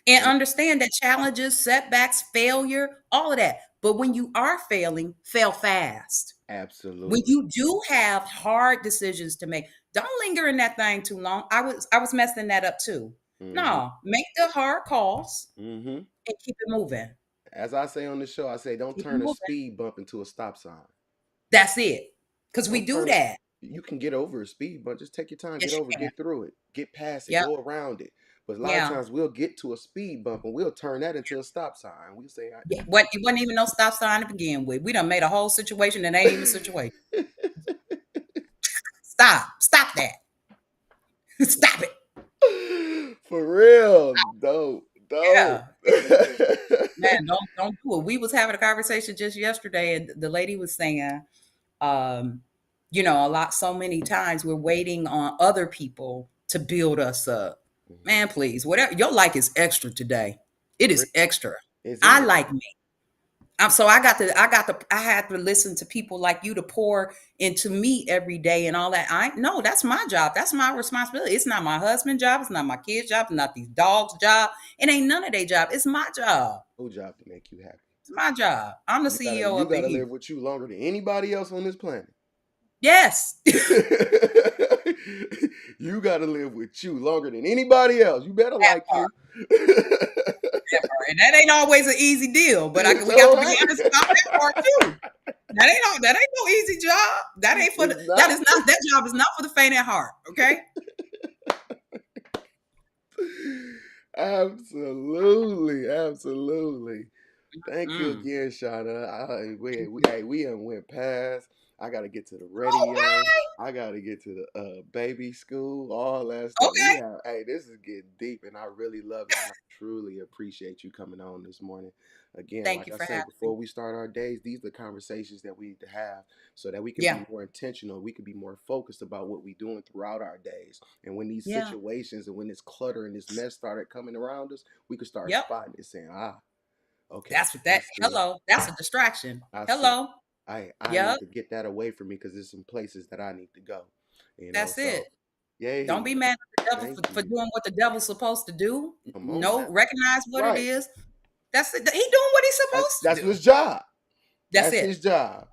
and and understand that challenges, setbacks, failure, all of that. But when you are failing, fail fast. When absolutely. you do have hard decisions to make, don't linger in that thing too long. I was messing that up too. Hmm. No, make the hard calls Hmm. and keep it moving. As I say on the show, I say don't Keep it turn a moving. speed bump into a stop sign. That's it. Because we Don't do turn a that. you can get over a speed bump. Just take your time, get Yes, over, you can. get through it, get past it, Yep. go around it. But a lot of Yeah. times we'll get to a speed bump and we'll turn that into a stop sign. We'll say, Yeah. What it wasn't even no stop sign to begin with. We done made a whole situation that ain't even a situation. Stop. Stop that. Stop it. For real. Dope. Dope. Yeah. Man, don't do it. We was having a conversation just yesterday, and the lady was saying, um, so many times we're waiting on other people to build us up. Mhm. Man, please, whatever your like is extra today. It For real. is extra. It I is. like me. I had to listen to people like you to pour into me every day and all that. I no, that's my job. That's my responsibility. It's not my husband's job. It's not my kid's job. It's not these dogs' job. It ain't none of their job. It's my job. No job to make you happy. It's my job. I'm the CEO You up in gotta here. live with you longer than anybody else on this planet. Yes. You gotta live with you longer than anybody else. You better That like part. you. And that ain't always an easy deal, but we got All to be right. honest about that part too. That ain't no easy job. It's That not. is not that job is not for the faint at heart. Okay. Absolutely, absolutely. Thank you Mm. again, Shauna. We done went past. I gotta get to the radio. Okay. I gotta get to the baby school, all that stuff. Okay. This is getting deep, and I really love it, and I truly appreciate you coming on this morning. Again, Thank like you I for say, having me. before we start our days, these are the conversations that we need to have so that we can Yeah. be more intentional. We can be more focused about what we're doing throughout our days. And when these Yeah. situations and when this clutter and this mess started coming around us, we could start Yep. spotting it, saying, okay, That's what I that. see it. Hello. That's a distraction. I see it. Hello. I Yep. need to get that away from me because there's some places that I need to go. That's So it. Don't be yay, mad at the devil thank for you. doing what the devil's supposed to do. Come on No, now. recognize what it Right. is. That's it. He doing what he's supposed to That's do. his job. That's That's it. his job.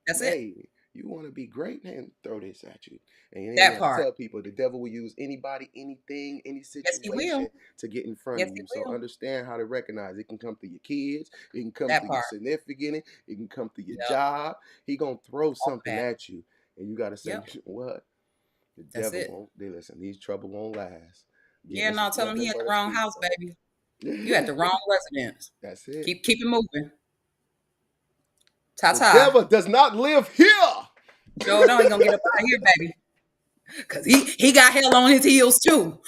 That's it. Hey, you want to be great, man? Throw this at you. And That then I part. tell people the devil will use anybody, anything, any Yes, he will. situation to get in front Yes, of he you. So will. understand how to recognize it can come through your kids, it can come That through your part. significant, it can come through your Yep. job. He gonna throw All of something that. at you, and you gotta say, Yep. what? The That's devil it. won't. They listen. These trouble won't last. Again, Yeah, this no, is tell him he nothing at the but a wrong speed house, baby. You at the bump. wrong residence. That's it. Keep it moving. Ta The ta. devil does not live here. Joe, no, he gonna get up out of here, baby. Cause he got hell on his heels too.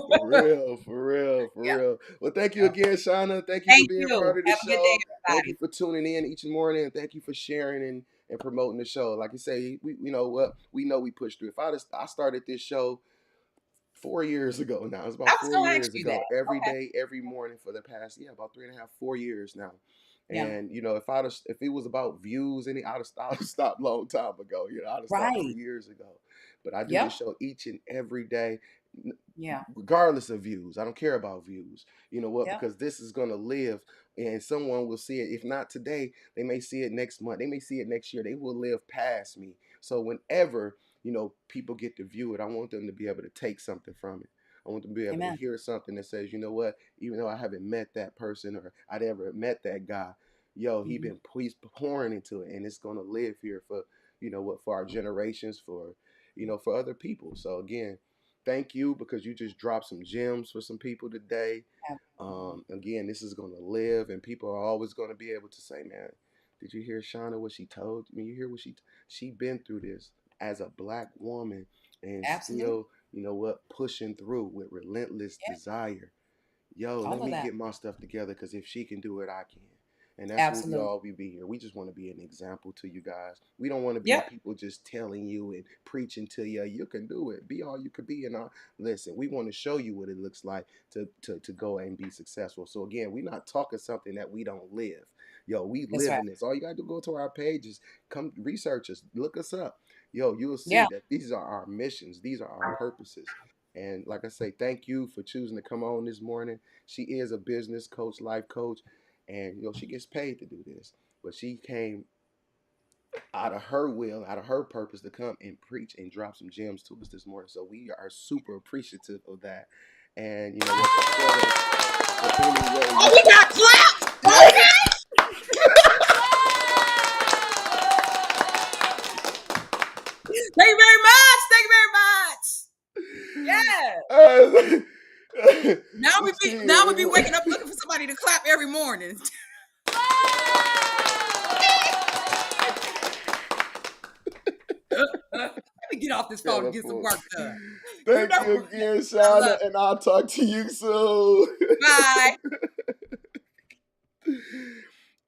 For real, for real, for Yeah, real. Well, thank you yeah. again, Shauna. Thank you for Thank being you. part of the Have a good day, show. Thank you everybody. for tuning in each morning, and thank you for sharing and promoting the show. Like you say, we you know what we know we pushed through. I started this show 4 years ago now. It's I about was four gonna ask years you ago. that. Every Okay. day, every morning for the past about 3.5, 4 years now. Yeah. And if it was about views, I'd have stopped long time ago. I'd have stopped Right. years ago. But I do this Yep. show each and every day, Yeah. regardless of views. I don't care about views. You know what? Yep. Because this is gonna live, and someone will see it. If not today, they may see it next month. They may see it next year. They will live past me. So whenever people get to view it, I want them to be able to take something from it. I want them to be able to Amen. hear something that says, you know what? Even though I haven't met that person or I never met that guy, Hmm. he's pouring into it, and it's gonna live here for for our generations, for other people. So again, thank you, because you just dropped some gems for some people today. Absolutely. Again, this is gonna live, and people are always gonna be able to say, man, did you hear Shauna what she told me? You hear what she been through this as a black woman, and Absolutely. still, pushing through with relentless Yeah. desire. Yo, let All of me that. get my stuff together, because if she can do it, I can. And that's what Absolutely. we be here. We just want to be an example to you guys. We don't want to be Yep. people just telling you and preaching to you. You can do it. Be all you could be. And listen, we want to show you what it looks like to go and be successful. So again, we're not talking something that we don't live. Yo, we That's live right. in this. All you got to go to our pages, come research us, look us up. Yo, you will see Yeah. that these are our missions. These are our purposes. And like I say, thank you for choosing to come on this morning. She is a business coach, life coach, and she gets paid to do this. But she came out of her will, out of her purpose, to come and preach and drop some gems to us this morning. So we are super appreciative of that. And you know what? Support us in any way Oh, you we can. got clapped. Yes. Thank you very much. Thank you very much. Yeah. Now we be waking up looking for somebody to clap every morning. Let me get off this phone and get some work done. You Thank you know, again, I love Shauna, and I'll talk to you soon. it. Bye.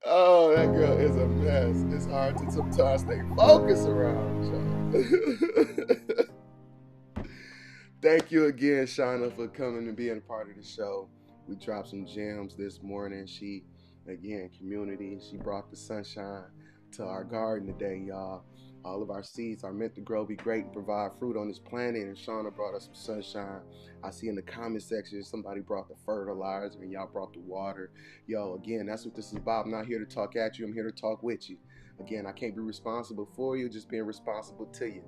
Oh, that girl is a mess. It's hard to sometimes stay focused around, Shauna. Thank you again, Shauna, for coming and being a part of the show. We dropped some gems this morning. She, again, community. She brought the sunshine to our garden today, y'all. All of our seeds are meant to grow, be great, and provide fruit on this planet. And Shauna brought us some sunshine. I see in the comment section somebody brought the fertilizer and y'all brought the water. Yo, again, that's what this is about. I'm not here to talk at you. I'm here to talk with you. Again, I can't be responsible for you, just being responsible to you.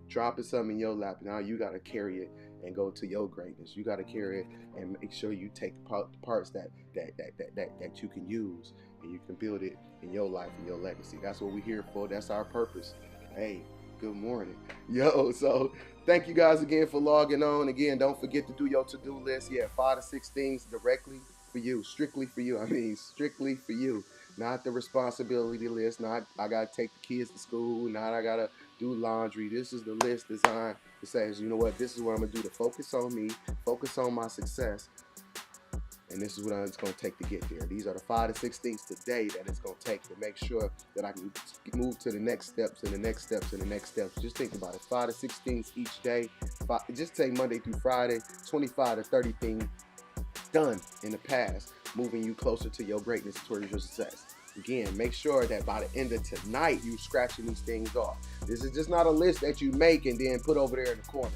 Dropping something in your lap, now you got to carry it and go to your greatness. You got to carry it and make sure you take the parts that you can use, and you can build it in your life and your legacy. That's what we're here for. That's our purpose. Hey, good morning. Yo, so thank you guys again for logging on. Again, don't forget to do your to-do list. Yeah, 5 to 6 things directly for you, strictly for you. I mean, strictly for you. Not the responsibility list. Not I got to take the kids to school. Not I got to do laundry. This is the list designed to say, you know what, this is what I'm going to do to focus on me, focus on my success, and this is what it's going to take to get there. These are the 5 to 6 things today that it's going to take to make sure that I can move to the next steps and the next steps and the next steps. Just think about it. 5 to 6 things each day. Just take Monday through Friday, 25 to 30 things done in the past, moving you closer to your greatness, towards your success. Again, make sure that by the end of tonight, you're scratching these things off. This is just not a list that you make and then put over there in the corner.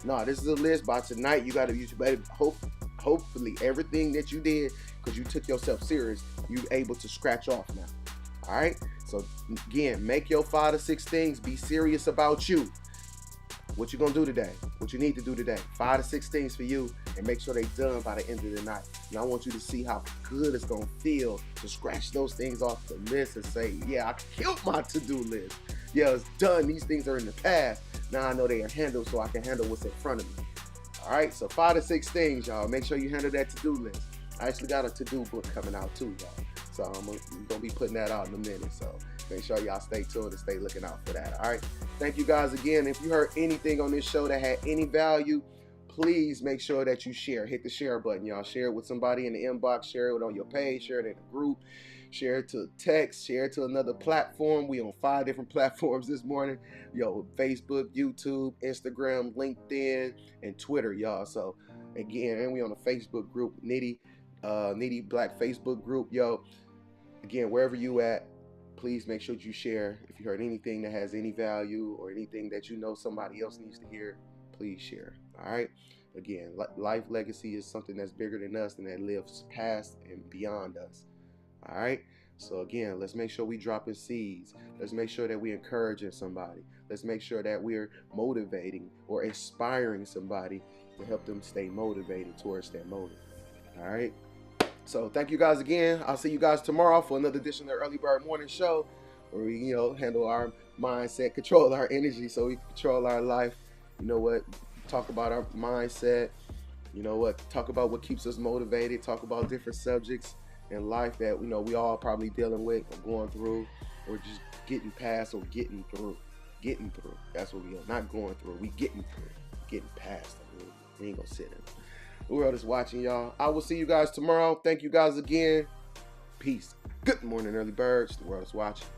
No, this is a list. By tonight, you got to use. Hopefully, everything that you did, because you took yourself serious, you're able to scratch off now. All right. So again, make your 5 to 6 things. Be serious about you. What you gonna do today? What you need to do today? 5 to 6 things for you, and make sure they done by the end of the night. And I want you to see how good it's gonna feel to scratch those things off the list and say, yeah, I killed my to-do list. Yeah, it's done. These things are in the past. Now I know they are handled, so I can handle what's in front of me. All right, so 5 to 6 things, y'all. Make sure you handle that to-do list. I actually got a to-do book coming out too, y'all. So I'm gonna be putting that out in a minute. So make sure y'all stay tuned and stay looking out for that. All right. Thank you guys again. If you heard anything on this show that had any value, please make sure that you share. Hit the share button, y'all. Share it with somebody in the inbox. Share it on your page. Share it in a group. Share it to text. Share it to another platform. We on 5 different platforms this morning. Yo, Facebook, YouTube, Instagram, LinkedIn, and Twitter, y'all. So again, and we on the Facebook group, Nitty Black Facebook group. Yo, again, wherever you at, please make sure you share. If you heard anything that has any value or anything that you know somebody else needs to hear, please share. All right. Again, life legacy is something that's bigger than us and that lives past and beyond us. All right. So again, let's make sure we dropping seeds. Let's make sure that we're encouraging somebody. Let's make sure that we're motivating or inspiring somebody to help them stay motivated towards that motive. All right. So thank you guys again. I'll see you guys tomorrow for another edition of the Early Bird Morning Show, where we, handle our mindset, control our energy so we can control our life. You know what? Talk about our mindset. You know what? Talk about what keeps us motivated. Talk about different subjects in life that, we all probably dealing with or going through or just getting past or getting through. Getting through. That's what we are. Not going through. We getting through. Getting past. We ain't gonna sit in. The world is watching, y'all. I will see you guys tomorrow. Thank you guys again. Peace. Good morning, early birds. The world is watching.